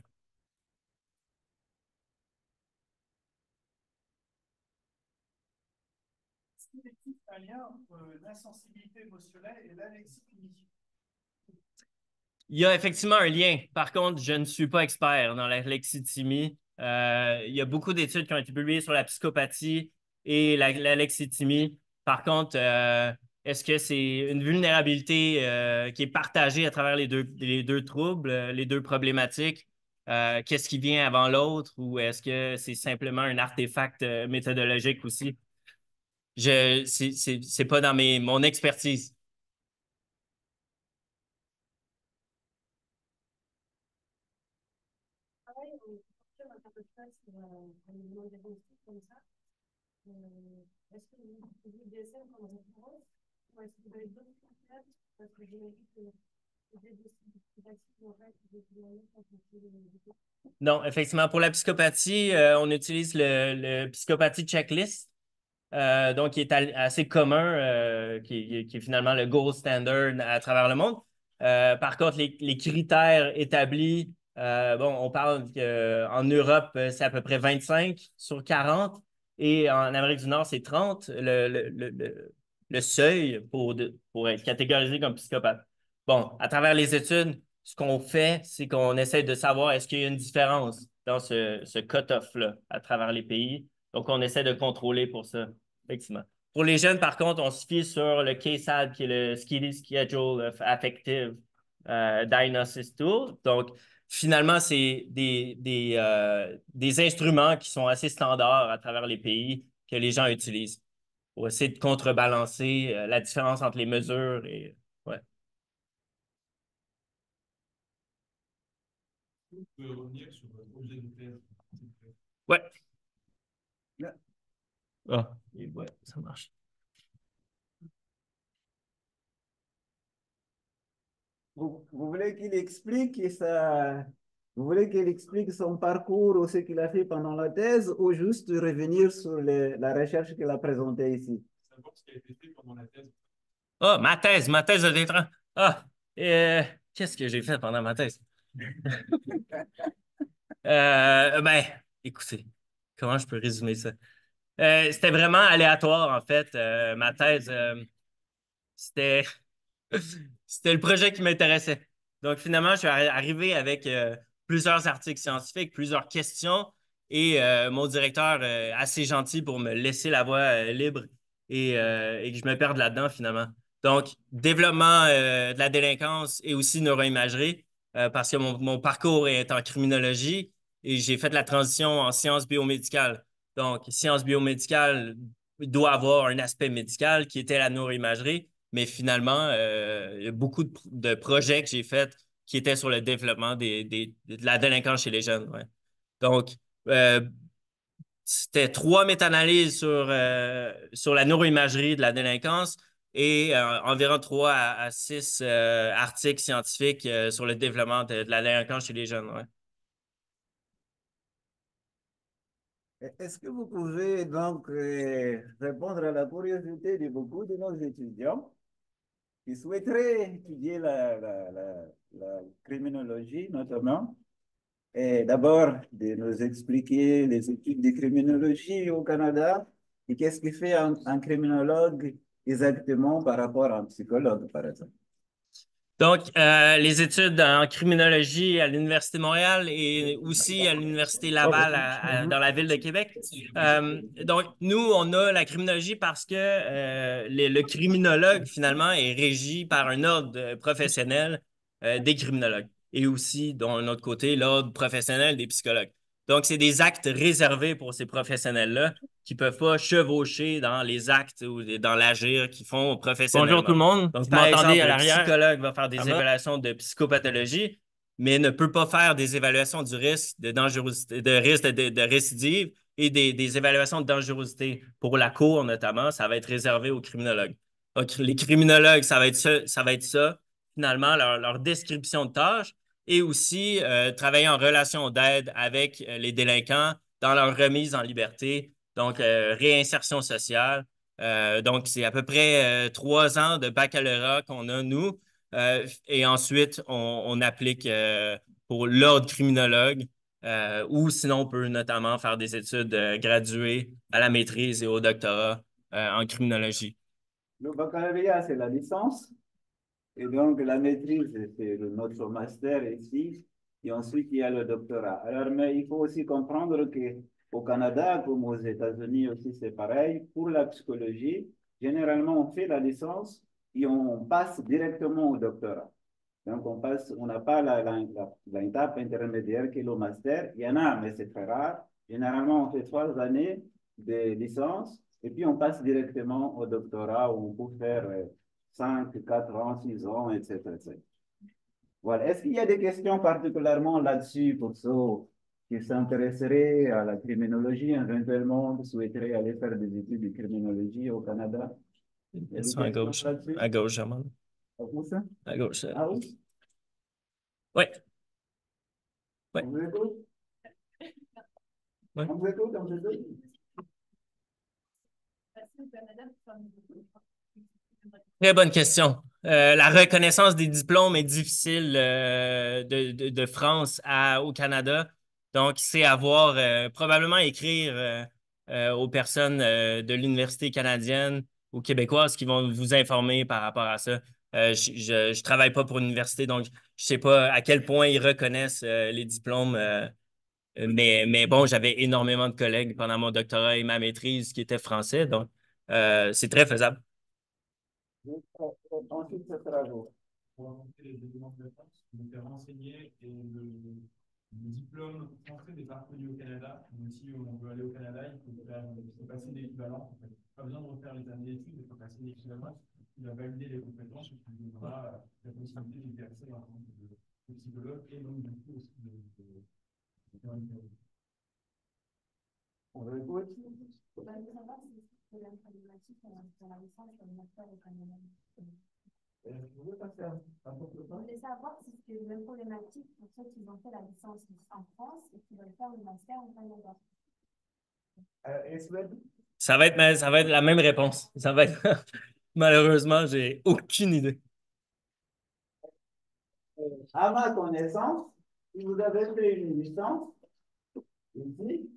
Un lien entre l'insensibilité émotionnelle et l'alexithymie. Il y a effectivement un lien. Par contre, je ne suis pas expert dans la lexithymie. Il y a beaucoup d'études qui ont été publiées sur la psychopathie et la lexithymie. Par contre, est-ce que c'est une vulnérabilité qui est partagée à travers les deux troubles, les deux problématiques? Qu'est-ce qui vient avant l'autre ou est-ce que c'est simplement un artefact méthodologique aussi? C'est pas dans mon expertise. Est-ce que vous avez des scènes comme référence ou est-ce que vous avez d'autres critères? Parce que j'imagine que des décisions en fait, des décisions. Non, effectivement, pour la psychopathie, on utilise le psychopathie checklist. donc qui est assez commun, qui est finalement le gold standard à travers le monde. Par contre, les critères établis, bon, on parle qu'en Europe, c'est à peu près 25 sur 40 et en Amérique du Nord, c'est 30, le seuil pour être catégorisé comme psychopathe. Bon, à travers les études, ce qu'on fait, c'est qu'on essaie de savoir est-ce qu'il y a une différence dans ce cut-off-là à travers les pays. Donc, on essaie de contrôler pour ça, effectivement. Pour les jeunes, par contre, on se fie sur le KSAD, qui est le Schedule of Affective Diagnosis Tool. Donc, finalement, c'est des instruments qui sont assez standards à travers les pays que les gens utilisent pour essayer de contrebalancer la différence entre les mesures et ouais. Vous pouvez revenir sur votre objet de thèse. Ouais. Ah, ouais, ça marche. Vous voulez qu'il explique ça, vous voulez qu'il explique son parcours ou ce qu'il a fait pendant la thèse ou juste revenir sur la recherche qu'il a présentée ici? Savoir ce qui a été fait pendant la thèse. Ah, ma thèse de détran. Ah, qu'est-ce que j'ai fait pendant ma thèse? Ben, écoutez, comment je peux résumer ça? C'était vraiment aléatoire, en fait. Ma thèse, c'était c'était le projet qui m'intéressait. Donc, finalement, je suis arrivé avec plusieurs articles scientifiques, plusieurs questions, et mon directeur, assez gentil pour me laisser la voie libre et que je me perde là-dedans, finalement. Donc, développement de la délinquance et aussi neuroimagerie, parce que mon parcours est en criminologie et j'ai fait la transition en sciences biomédicales. Donc, sciences biomédicales doit avoir un aspect médical qui était la neuroimagerie. Mais finalement, il y a beaucoup de projets que j'ai faits qui étaient sur le développement de la délinquance chez les jeunes. Ouais. Donc, euh, c'était 3 méta-analyses sur la neuroimagerie de la délinquance et environ 3 à 6 articles scientifiques sur le développement de la délinquance chez les jeunes. Ouais. Est-ce que vous pouvez donc répondre à la curiosité de beaucoup de nos étudiants qui souhaiteraient étudier la criminologie notamment? Et d'abord, de nous expliquer les études de criminologie au Canada et qu'est-ce qui fait un criminologue exactement par rapport à un psychologue, par exemple. Donc, les études en criminologie à l'Université de Montréal et aussi à l'Université Laval dans la ville de Québec. Donc, nous, on a la criminologie parce que le criminologue, finalement, est régi par un ordre professionnel des criminologues et aussi, d'un autre côté, l'ordre professionnel des psychologues. Donc, c'est des actes réservés pour ces professionnels-là qui ne peuvent pas chevaucher dans les actes ou dans l'agir qu'ils font professionnellement. Bonjour tout le monde. Donc, par exemple, un psychologue va faire des évaluations de psychopathologie, mais ne peut pas faire des évaluations du risque de dangerosité, de risque de récidive et des évaluations de dangerosité pour la cour, notamment. Ça va être réservé aux criminologues. Donc, les criminologues, ça va être ça finalement, leur description de tâches et aussi travailler en relation d'aide avec les délinquants dans leur remise en liberté, donc réinsertion sociale. Donc, c'est à peu près 3 ans de baccalauréat qu'on a, nous. Et ensuite, on applique pour l'ordre criminologue ou sinon, on peut notamment faire des études graduées à la maîtrise et au doctorat en criminologie. Le baccalauréat, c'est la licence. Et donc, la maîtrise, c'est notre master ici. Et ensuite, il y a le doctorat. Alors, mais il faut aussi comprendre qu'au Canada, comme aux États-Unis aussi, c'est pareil. Pour la psychologie, généralement, on fait la licence et on passe directement au doctorat. Donc, on n'a pas l'étape intermédiaire qui est le master. Il y en a, mais c'est très rare. Généralement, on fait 3 années de licence et puis on passe directement au doctorat où on peut faire 5, 4 ans, 6 ans, etc., etc. Voilà. Est-ce qu'il y a des questions particulièrement là-dessus pour ceux qui s'intéresseraient à la criminologie, éventuellement, qui souhaiteraient aller faire des études de criminologie au Canada? Il y a des À questions gauche. là-dessus? À gauche, Germain. À vous, ça? À gauche. Ah oui? Oui. Oui. On vous écoute? Oui. On vous écoute, on vous écoute? facile au Canada pour faire Très bonne question. La reconnaissance des diplômes est difficile de France au Canada. Donc, c'est avoir probablement écrire aux personnes de l'Université canadienne ou québécoise qui vont vous informer par rapport à ça. Je travaille pas pour une université, donc je sais pas à quel point ils reconnaissent les diplômes. Mais bon, j'avais énormément de collègues pendant mon doctorat et ma maîtrise qui étaient français, donc c'est très faisable. Ensuite, ce sera vous. Pour inventer les éléments de réponse, je m'étais renseigné et le diplôme français n'est pas reconnu au Canada. Donc, si on veut aller au Canada, il faut passer l'équivalent. En fait. Pas besoin de refaire les années d'études, il faut passer l'équivalent. Il va valider les compétences et puis il aura la possibilité d'exercer en tant que psychologue et donc du coup aussi On veut écouter. Je voulais savoir si c'est la problématique dans la licence et le master au Canada. Vous voulez passer un peu plus Je voulais savoir si c'est la même problématique pour ceux qui ont fait la licence en France et qui veulent faire le master au Canada. Ça va être la même réponse. Ça va être malheureusement, j'ai aucune idée. À ma connaissance, si vous avez fait une licence ici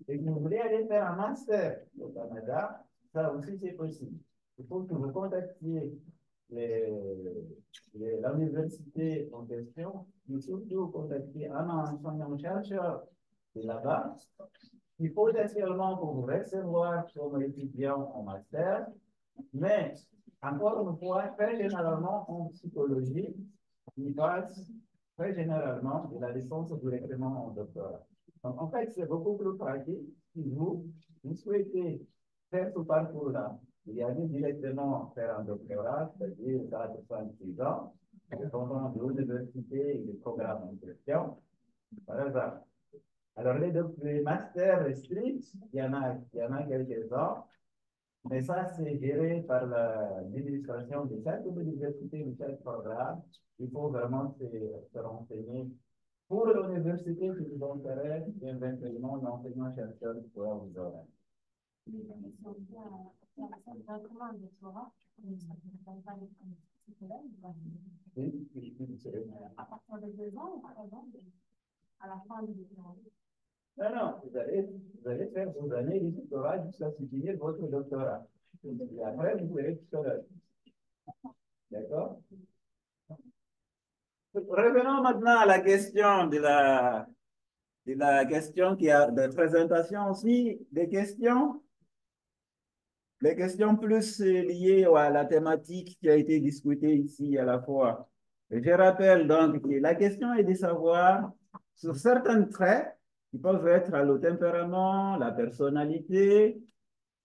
et que vous voulez aller faire un master au Canada, ça aussi c'est possible. Il faut que vous contactiez l'université en question, mais surtout contacter un enseignant-chercheur de là-bas, qui potentiellement pour vous recevoir comme étudiant en master, mais encore une fois, très généralement en psychologie, il passe très généralement de la licence directement en doctorat. Donc, en fait, c'est beaucoup plus pratique si vous souhaitez faire ce parcours-là. Il y a directement faire un doctorat, c'est-à-dire 66 ans, dépendant de l'université et du programme en question. Par exemple. Alors, les masters restricts, il y en a quelques-uns, mais ça, c'est géré par l'administration de chaque université, de chaque programme. Il faut vraiment se renseigner. Pour l'université qui vous intéresse, éventuellement, l'enseignant-chercheur pourra vous donner. Mais si on vient directement un doctorat, on ne s'appelle pas les psychologues. À partir de 2 ans ou par exemple, à la fin du doctorat. Non, non, vous allez faire vos années de doctorat jusqu'à finir votre doctorat. Et après, vous serez psychologue. D'accord? Revenons maintenant à la question de la question qui a de présentation aussi, des questions plus liées à la thématique qui a été discutée ici à la fois. Je rappelle donc que la question est de savoir sur certains traits qui peuvent être le tempérament, la personnalité,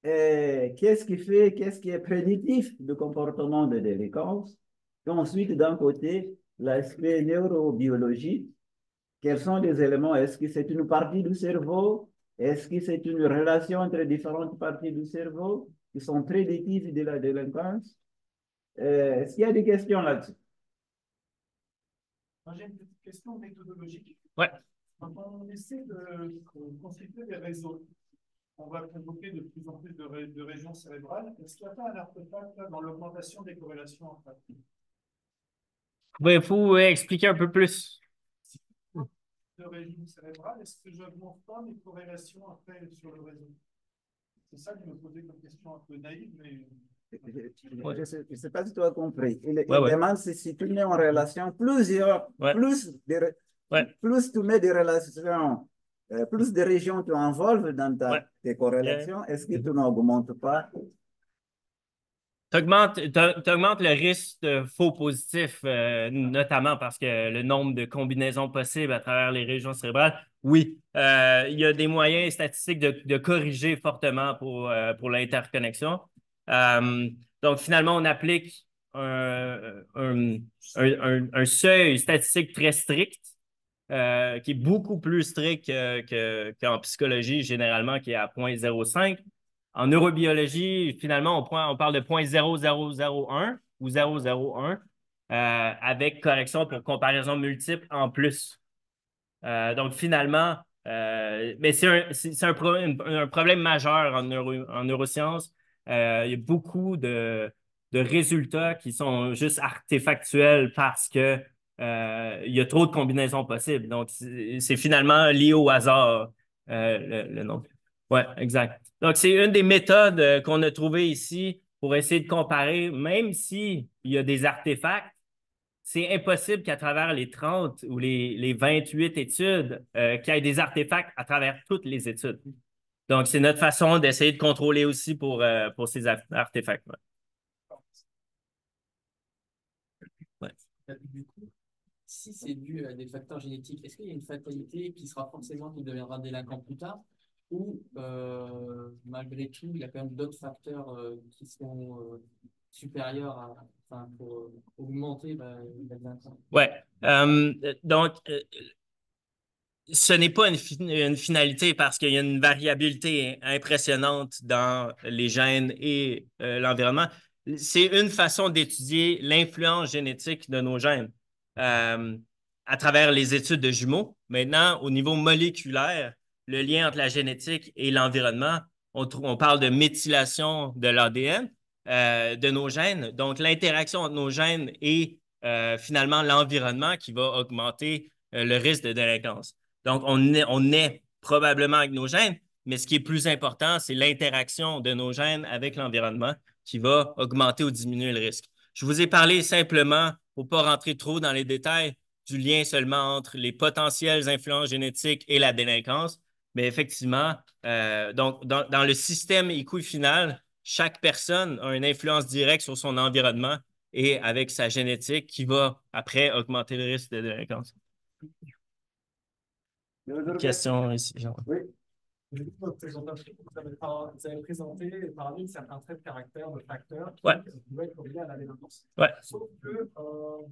qu'est-ce qui est prédictif du comportement de délinquance. Et ensuite, d'un côté, l'aspect neurobiologique. Quels sont les éléments? Est-ce que c'est une partie du cerveau? Est-ce que c'est une relation entre différentes parties du cerveau qui sont prédictives de la délinquance? Est-ce qu'il y a des questions là-dessus? Moi, j'ai une petite question méthodologique. Ouais. Quand on essaie de constituer des réseaux, on va convoquer de plus en plus de régions cérébrales. Est-ce qu'il n'y a pas un artefact là, dans l'augmentation des corrélations entre elles? Pouvez-vous expliquer un peu plus? De régions cérébrales, est-ce que j'augmente pas mes corrélations après sur le réseau? C'est ça que je me posais comme question un peu naïve, mais. Je ne sais pas si tu as compris. Il Ouais. demande si tu mets en relation plusieurs, Ouais. plus tu mets des relations, plus de régions tu envolves dans tes corrélations, est-ce que tu n'augmentes pas? Tu augmentes le risque de faux positifs, notamment parce que le nombre de combinaisons possibles à travers les régions cérébrales. Oui, il y a des moyens statistiques de corriger fortement pour l'interconnexion. Donc, finalement, on applique un seuil statistique très strict, qui est beaucoup plus strict qu'en psychologie, généralement, qui est à 0,05. En neurobiologie, finalement, on parle de 0,0001 ou 0,01 avec correction pour comparaison multiple en plus. Donc, finalement, mais c'est un problème majeur en neurosciences. Il y a beaucoup de résultats qui sont juste artefactuels parce que il y a trop de combinaisons possibles. Donc, c'est finalement lié au hasard, le nom. Ouais, exact. Donc, c'est une des méthodes qu'on a trouvées ici pour essayer de comparer, même s'il y a des artefacts, c'est impossible qu'à travers les 30 ou les 28 études, qu'il y ait des artefacts à travers toutes les études. Donc, c'est notre façon d'essayer de contrôler aussi pour ces artefacts. Ouais. Ouais. Du coup, si c'est dû à des facteurs génétiques, est-ce qu'il y a une fatalité qui sera forcément qui deviendra délinquant plus tard? Ou malgré tout, il y a quand même d'autres facteurs qui sont supérieurs enfin, pour augmenter la délinquance? Ouais. Donc, ce n'est pas une finalité parce qu'il y a une variabilité impressionnante dans les gènes et l'environnement. C'est une façon d'étudier l'influence génétique de nos gènes euh, à travers les études de jumeaux. Maintenant, au niveau moléculaire, le lien entre la génétique et l'environnement, on parle de méthylation de l'ADN de nos gènes. Donc, l'interaction entre nos gènes et finalement l'environnement qui va augmenter le risque de délinquance. Donc, on est probablement avec nos gènes, mais ce qui est plus important, c'est l'interaction de nos gènes avec l'environnement qui va augmenter ou diminuer le risque. Je vous ai parlé simplement, pour ne pas rentrer trop dans les détails, du lien seulement entre les potentielles influences génétiques et la délinquance. Mais effectivement, donc, dans le système équifinal, chaque personne a une influence directe sur son environnement et avec sa génétique qui va après augmenter le risque de délinquance. Question ici, Jean. Oui. Du coup, votre présentation, vous avez présenté et parlé de certains traits de caractère, de facteurs qui pouvaient être corrélés à la délinquance. Ouais. Sauf que, quand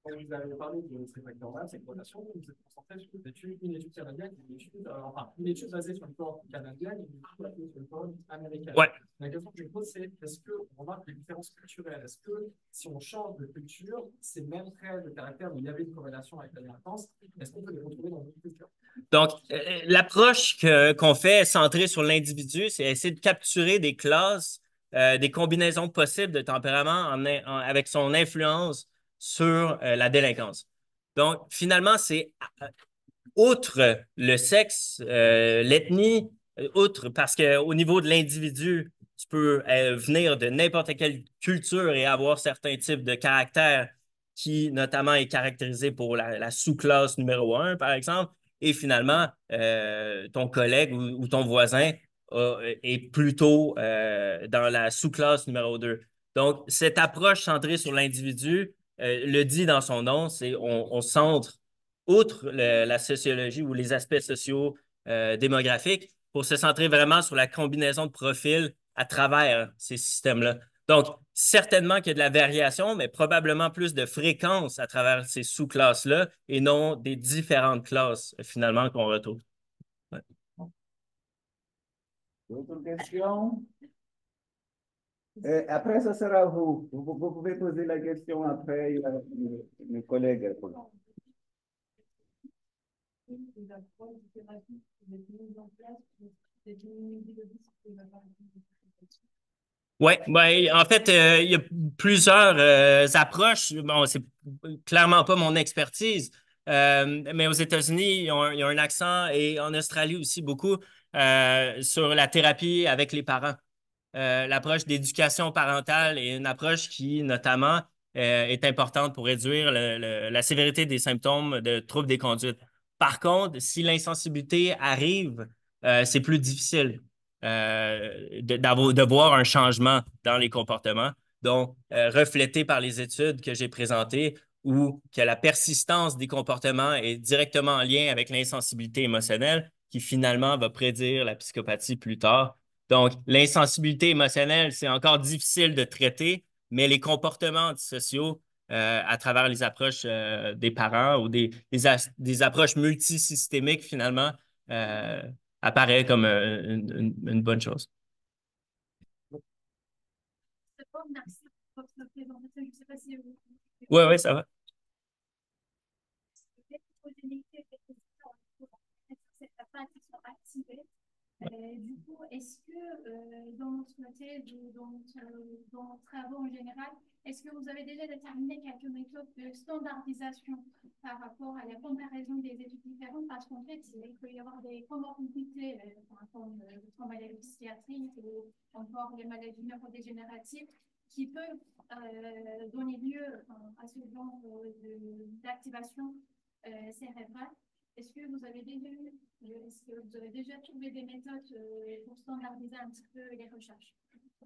vous avez parlé de ces facteurs-là, ces corrélations, vous êtes concentré sur une étude canadienne, une étude basée sur le corps canadien et une étude basée sur le corps américain. Ouais. La question que je pose, c'est est-ce qu'on remarque des différences culturelles? Est-ce que si on change de culture, ces mêmes traits de caractère où il y avait une corrélation avec la délinquance, est-ce qu'on peut les retrouver dans d'autres cultures? Donc, l'approche qu'on fait centrée sur l'individu, c'est essayer de capturer des classes, des combinaisons possibles de tempéraments avec son influence sur la délinquance. Donc, finalement, c'est outre le sexe, l'ethnie, outre parce qu'au niveau de l'individu, tu peux venir de n'importe quelle culture et avoir certains types de caractères qui, notamment, est caractérisé pour la sous-classe numéro 1, par exemple, et finalement, ton collègue ou ton voisin est plutôt dans la sous-classe numéro 2. Donc, cette approche centrée sur l'individu, le dit dans son nom, c'est on centre outre la sociologie ou les aspects sociaux démographiques, pour se centrer vraiment sur la combinaison de profils à travers ces systèmes-là. Donc, certainement qu'il y a de la variation, mais probablement plus de fréquence à travers ces sous-classes-là et non des différentes classes, finalement, qu'on retrouve. Ouais. D'autres questions? Après, ce sera vous. Vous pouvez poser la question après mes collègues. Oui, ben, en fait, il y a plusieurs approches. Bon, c'est clairement pas mon expertise, mais aux États-Unis, ils ont un accent et en Australie aussi beaucoup sur la thérapie avec les parents. L'approche d'éducation parentale est une approche qui, notamment, est importante pour réduire la sévérité des symptômes de troubles des conduites. Par contre, si l'insensibilité arrive, c'est plus difficile de voir un changement dans les comportements, donc reflété par les études que j'ai présentées, où que la persistance des comportements est directement en lien avec l'insensibilité émotionnelle, qui finalement va prédire la psychopathie plus tard. Donc, l'insensibilité émotionnelle, c'est encore difficile de traiter, mais les comportements antisociaux, à travers les approches des parents ou des approches multisystémiques, finalement, apparaît comme une bonne chose. Oui, oui, ça va. Du coup, est-ce que dans notre thèse ou dans nos travaux en général, est-ce que vous avez déjà déterminé quelques méthodes de standardisation par rapport à la comparaison des études différentes? Parce qu'en fait, il peut y avoir des comorbidités, comme les maladies psychiatriques ou encore les maladies neurodégénératives qui peuvent donner lieu à ce genre d'activation cérébrale. Est-ce que vous avez déjà trouvé des méthodes pour standardiser un petit peu les recherches?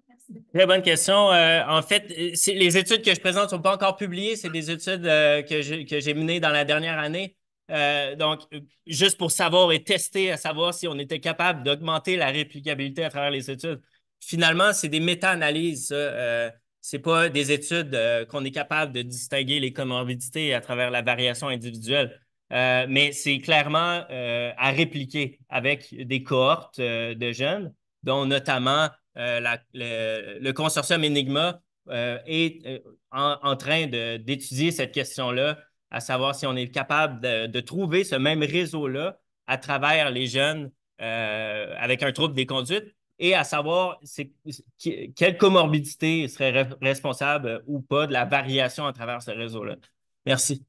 Merci. Très bonne question. En fait, les études que je présente ne sont pas encore publiées. C'est des études que j'ai menées dans la dernière année. Donc, juste pour savoir et tester, à savoir si on était capable d'augmenter la réplicabilité à travers les études. Finalement, c'est des méta-analyses. C'est pas des études qu'on est capable de distinguer les comorbidités à travers la variation individuelle. Mais c'est clairement à répliquer avec des cohortes de jeunes, dont notamment le consortium Enigma est en train d'étudier cette question-là, à savoir si on est capable de trouver ce même réseau-là à travers les jeunes avec un trouble des conduites et à savoir quelle comorbidité serait responsable ou pas de la variation à travers ce réseau-là. Merci.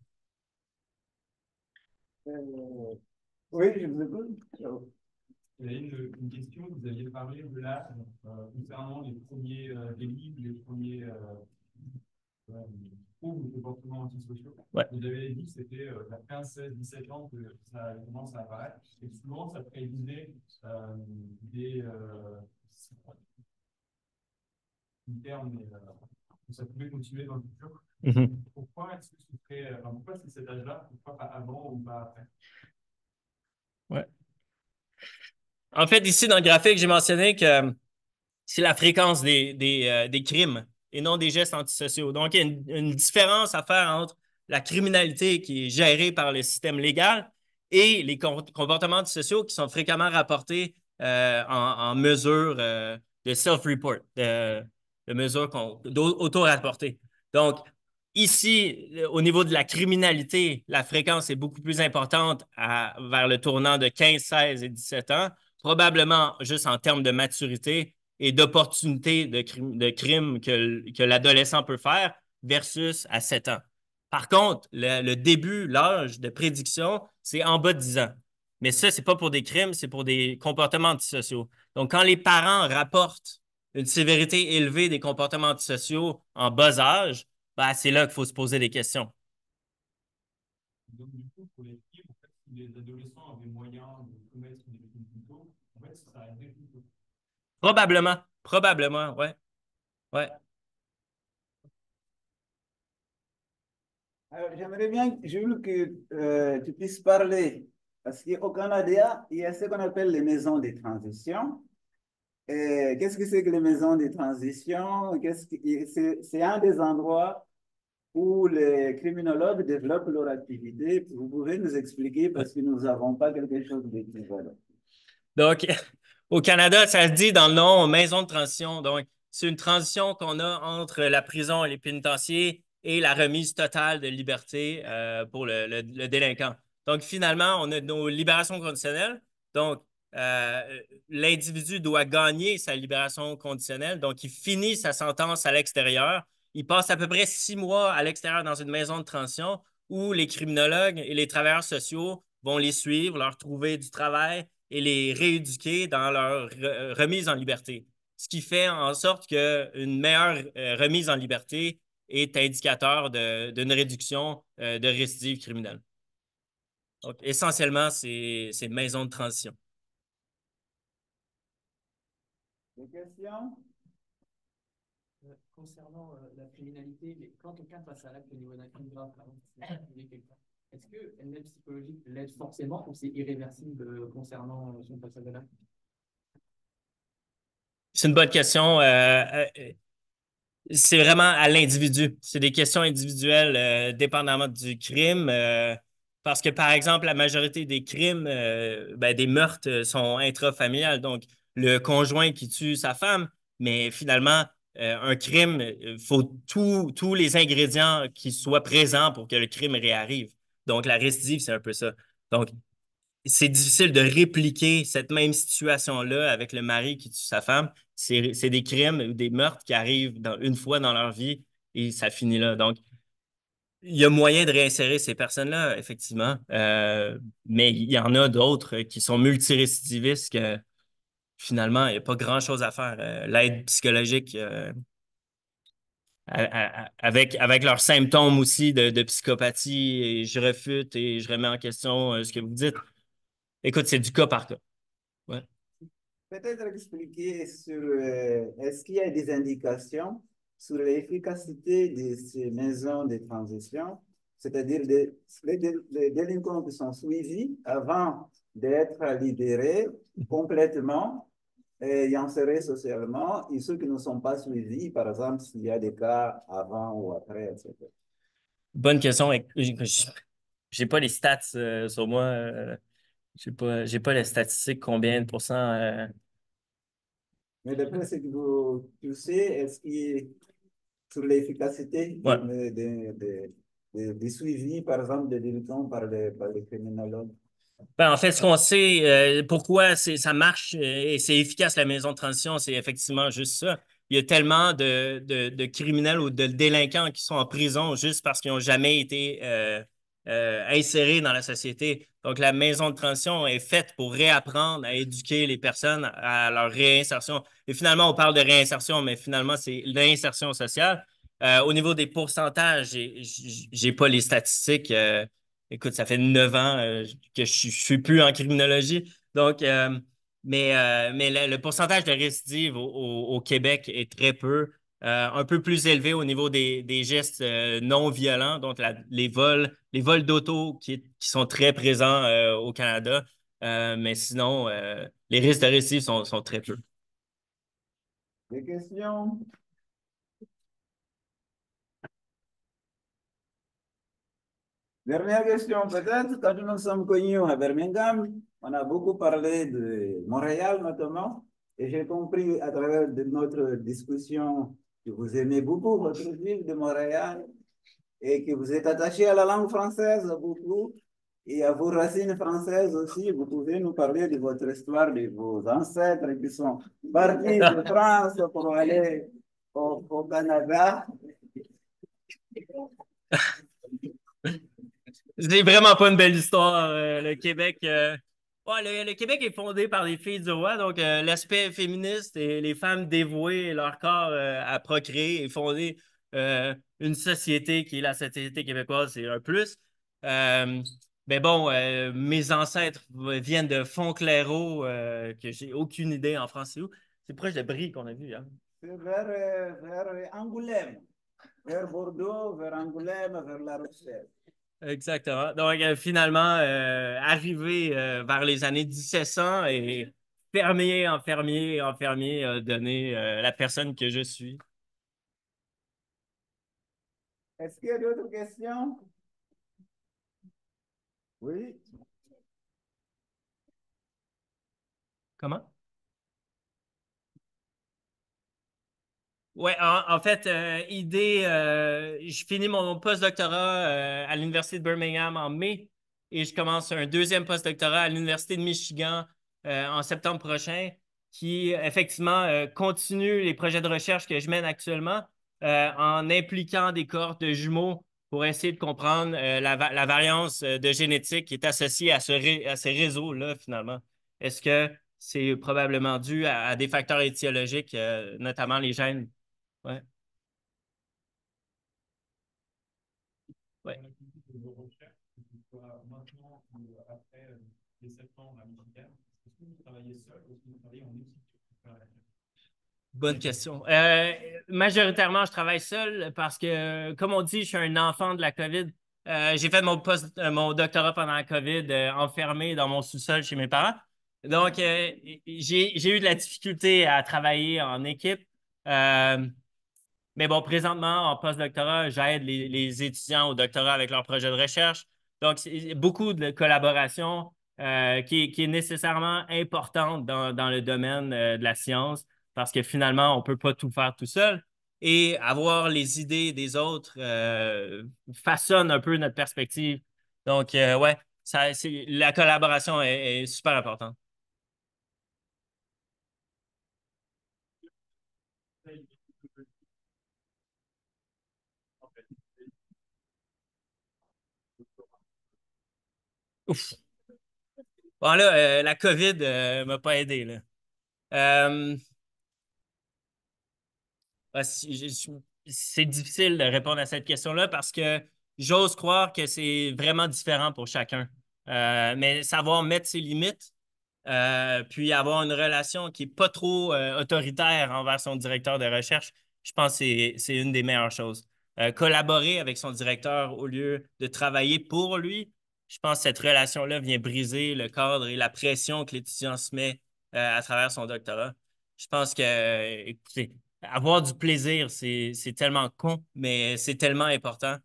Oui, je vous écoute. Il y a une question, vous aviez parlé de l'âge concernant les premiers délits, les premiers troubles ou comportements antisociaux. Ouais. Vous avez dit que c'était à 15, 16, 17 ans que ça commence à apparaître. Et souvent, ça prédisait des termes, mais ça pouvait continuer dans le futur. Pourquoi est-ce que pourquoi c'est cet âge-là? Pourquoi pas avant ou pas après? Ouais. En fait, ici, dans le graphique, j'ai mentionné que c'est la fréquence des crimes et non des gestes antisociaux. Donc, il y a une différence à faire entre la criminalité qui est gérée par le système légal et les comportements antisociaux qui sont fréquemment rapportés en mesure de self-report, de mesure auto-rapportée. Donc, ici, au niveau de la criminalité, la fréquence est beaucoup plus importante vers le tournant de 15, 16 et 17 ans, probablement juste en termes de maturité et d'opportunités de crime que l'adolescent peut faire versus à 7 ans. Par contre, le début, l'âge de prédiction, c'est en bas de 10 ans. Mais ça, ce n'est pas pour des crimes, c'est pour des comportements antisociaux. Donc, quand les parents rapportent une sévérité élevée des comportements antisociaux en bas âge, ben, c'est là qu'il faut se poser des questions. Donc, du coup, pour les filles, en fait, si les adolescents avaient moyen de commettre des crimes plus tôt, en fait, ça arriverait plus tôt. Probablement, ouais. Ouais. Alors, j'aimerais bien, je veux que tu puisses parler, parce qu'au Canada, il y a ce qu'on appelle les maisons de transition. Qu'est-ce que c'est que les maisons de transition? C'est un des endroits où les criminologues développent leur activité. Vous pouvez nous expliquer parce que nous n'avons pas quelque chose d'équivalent. Donc, au Canada, ça se dit dans le nom maison de transition. Donc, c'est une transition qu'on a entre la prison et les pénitenciers et la remise totale de liberté pour le délinquant. Donc, finalement, on a nos libérations conditionnelles. Donc, l'individu doit gagner sa libération conditionnelle. Donc, il finit sa sentence à l'extérieur. Il passe à peu près 6 mois à l'extérieur dans une maison de transition où les criminologues et les travailleurs sociaux vont les suivre, leur trouver du travail et les rééduquer dans leur remise en liberté. Ce qui fait en sorte qu'une meilleure remise en liberté est indicateur d'une réduction de récidive criminelle. Donc, essentiellement, c'est maison de transition. Des questions? Concernant la criminalité, mais quand quelqu'un passe à l'acte au niveau d'un crime grave, par exemple, est-ce qu'une aide psychologique l'aide forcément ou c'est irréversible concernant son passage à l'acte? C'est une bonne question. C'est vraiment à l'individu. C'est des questions individuelles dépendamment du crime. Parce que, par exemple, la majorité des crimes, des meurtres sont intrafamiliales. Donc, le conjoint qui tue sa femme, mais finalement, un crime, il faut tous les ingrédients qui soient présents pour que le crime réarrive. Donc, la récidive, c'est un peu ça. Donc, c'est difficile de répliquer cette même situation-là avec le mari qui tue sa femme. C'est des crimes ou des meurtres qui arrivent une fois dans leur vie et ça finit là. Donc, il y a moyen de réinsérer ces personnes-là, effectivement. Mais il y en a d'autres qui sont multirécidivistes que finalement, il n'y a pas grand-chose à faire. L'aide psychologique, avec leurs symptômes aussi de psychopathie, et je refute et je remets en question ce que vous dites. Écoute, c'est du cas par cas. Ouais. Peut-être expliquer sur est-ce qu'il y a des indications sur l'efficacité de ces maisons de transition, c'est-à-dire les délinquants qui sont suivis avant d'être libérés complètement et insérés socialement, et ceux qui ne sont pas suivis, par exemple, s'il y a des cas avant ou après, etc. Bonne question. J'ai pas les stats sur moi. J'ai pas les statistiques, combien de pourcents. Mais d'après ce que tu sais, est-ce qu'il y a sur l'efficacité Ouais. des suivis, par exemple, des délinquants par les criminologues? Ben, en fait, ce qu'on sait, pourquoi ça marche et c'est efficace la maison de transition, c'est effectivement juste ça. Il y a tellement de criminels ou de délinquants qui sont en prison juste parce qu'ils n'ont jamais été insérés dans la société. Donc, la maison de transition est faite pour réapprendre à éduquer les personnes à leur réinsertion. Et finalement, on parle de réinsertion, mais finalement, c'est l'insertion sociale. Au niveau des pourcentages, j'ai pas les statistiques. Écoute, ça fait 9 ans que je suis plus en criminologie. Donc, mais le pourcentage de récidive au Québec est très peu. Un peu plus élevé au niveau des gestes non violents, donc les vols d'auto qui sont très présents au Canada. Mais sinon, les risques de récidive sont très peu. Des questions? Dernière question, peut-être, quand nous sommes connus à Birmingham, on a beaucoup parlé de Montréal notamment, et j'ai compris à travers de notre discussion que vous aimez beaucoup votre ville de Montréal et que vous êtes attaché à la langue française beaucoup et à vos racines françaises aussi. Vous pouvez nous parler de votre histoire, de vos ancêtres qui sont partis de France pour aller au Canada. C'est vraiment pas une belle histoire. Le Québec, ouais, le Québec est fondé par les filles du roi, donc l'aspect féministe et les femmes dévouées et leur corps à procréer et fonder une société qui est la société québécoise, c'est un plus. Euh, mais bon, mes ancêtres viennent de Fontclairo, que j'ai aucune idée en France, c'est où? C'est proche de Brie qu'on a vu, hein? C'est vers Angoulême, vers Bordeaux, vers Angoulême, vers La Rochelle. Exactement. Donc, finalement, arrivé vers les années 1700 et en fermier, donné la personne que je suis. Est-ce qu'il y a d'autres questions? Oui. Comment? Ouais, en fait, je finis mon postdoctorat à l'Université de Birmingham en mai et je commence un deuxième postdoctorat à l'Université de Michigan en septembre prochain qui, effectivement, continue les projets de recherche que je mène actuellement en impliquant des cohortes de jumeaux pour essayer de comprendre la variance de génétique qui est associée à ces réseaux-là, finalement. Est-ce que c'est probablement dû à des facteurs étiologiques, notamment les gènes? Ouais, ouais. De vos recherches, que ce soit maintenant ou après les septembre à Michigan, est-ce que vous travaillez seul ou est-ce que vous travaillez en équipe pour faire la recherche? Bonne question. Majoritairement, je travaille seul parce que, comme on dit, je suis un enfant de la COVID. J'ai fait mon doctorat pendant la COVID, enfermé dans mon sous-sol chez mes parents. Donc, j'ai eu de la difficulté à travailler en équipe. Euh, Mais bon, présentement, en postdoctorat, j'aide les étudiants au doctorat avec leurs projets de recherche. Donc, c'est beaucoup de collaboration qui est nécessairement importante dans le domaine de la science parce que finalement, on ne peut pas tout faire tout seul. Et avoir les idées des autres façonne un peu notre perspective. Donc, ouais, la collaboration est super importante. Ouf. Bon, là, la COVID m'a pas aidé, là. Euh, c'est difficile de répondre à cette question-là parce que j'ose croire que c'est vraiment différent pour chacun. Mais savoir mettre ses limites, puis avoir une relation qui n'est pas trop autoritaire envers son directeur de recherche, je pense que c'est une des meilleures choses. Collaborer avec son directeur au lieu de travailler pour lui, je pense que cette relation-là vient briser le cadre et la pression que l'étudiant se met à travers son doctorat. Je pense que, écoutez, avoir du plaisir, c'est tellement con, mais c'est tellement important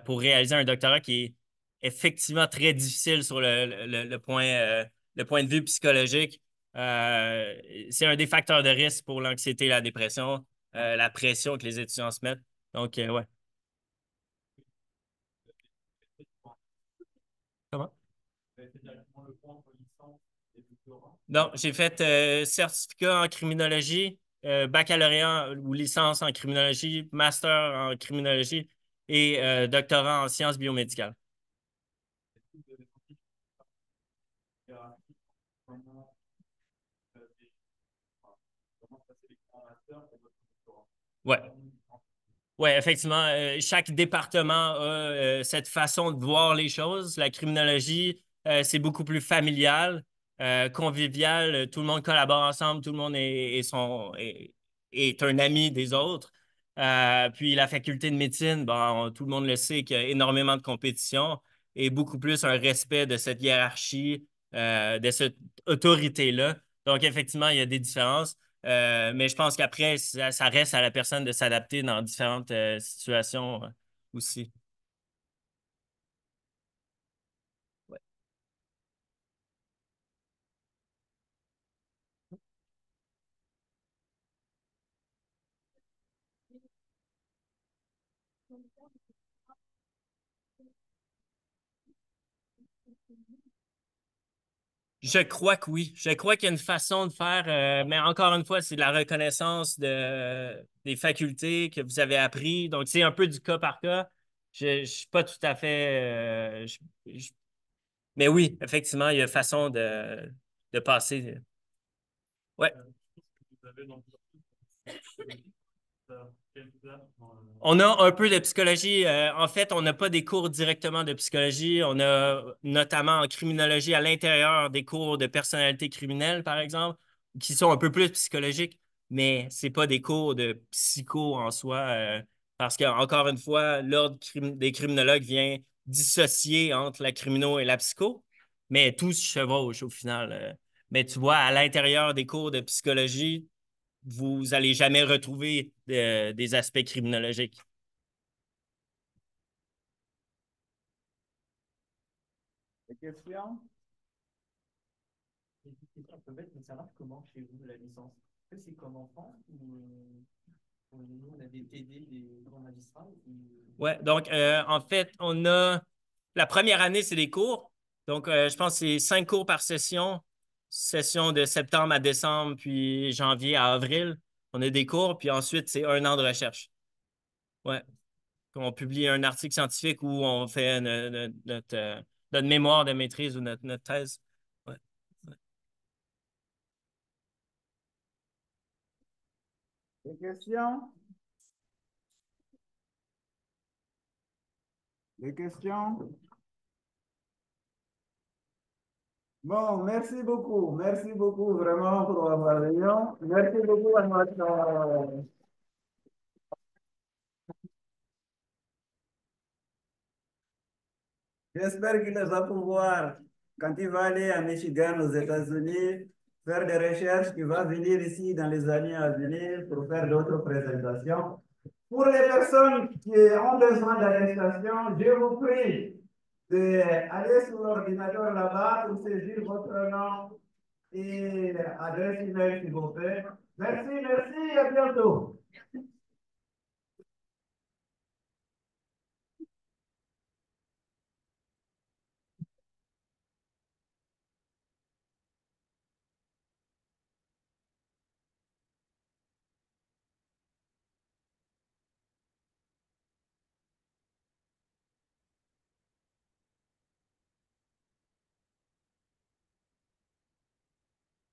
pour réaliser un doctorat qui est effectivement très difficile sur le point de vue psychologique. C'est un des facteurs de risque pour l'anxiété et la dépression, la pression que les étudiants se mettent. Donc, ouais. Comment? Non, j'ai fait certificat en criminologie, baccalauréat ou licence en criminologie, master en criminologie et doctorat en sciences biomédicales. Ouais. Oui, effectivement, chaque département a cette façon de voir les choses. La criminologie, c'est beaucoup plus familial, convivial. Tout le monde collabore ensemble, tout le monde est un ami des autres. Puis la faculté de médecine, bon, tout le monde le sait qu'il y a énormément de compétition et beaucoup plus un respect de cette hiérarchie, de cette autorité-là. Donc, effectivement, il y a des différences. Mais je pense qu'après, ça reste à la personne de s'adapter dans différentes situations aussi. Ouais. Je crois que oui. Je crois qu'il y a une façon de faire, mais encore une fois, c'est de la reconnaissance des facultés que vous avez appris. Donc, c'est un peu du cas par cas. Je ne suis pas tout à fait. Je- Mais oui, effectivement, il y a façon de passer. Ouais. On a un peu de psychologie. En fait, on n'a pas des cours directement de psychologie. On a notamment en criminologie à l'intérieur des cours de personnalité criminelle, par exemple, qui sont un peu plus psychologiques, mais c'est pas des cours de psycho en soi, parce que, encore une fois, des criminologues vient dissocier entre la crimino et la psycho, mais tout se chevauche au final. Mais tu vois, à l'intérieur des cours de psychologie, vous n'allez jamais retrouver des aspects criminologiques. Des questions? Et une question un peu bête, mais ça marche comment chez vous la licence? Est-ce que c'est comme en France ou nous on a des TD, des grands magistrats Ouais, donc en fait, on a la première année, c'est des cours. Donc, je pense que c'est 5 cours par session, session de septembre à décembre, puis janvier à avril. On a des cours, puis ensuite, c'est 1 an de recherche. Ouais. On publie un article scientifique où on fait notre mémoire de maîtrise ou notre thèse. Ouais. Ouais. Des questions? Des questions? Bon, merci beaucoup vraiment pour votre réunion. Merci beaucoup à notre J'espère qu'il va pouvoir, quand il va aller à Michigan, aux États-Unis, faire des recherches, qu'il va venir ici dans les années à venir pour faire d'autres présentations. Pour les personnes qui ont besoin d'attestation, je vous prie d'aller sur l'ordinateur là-bas pour saisir votre nom et adresse email s'il vous plaît. Merci, à bientôt.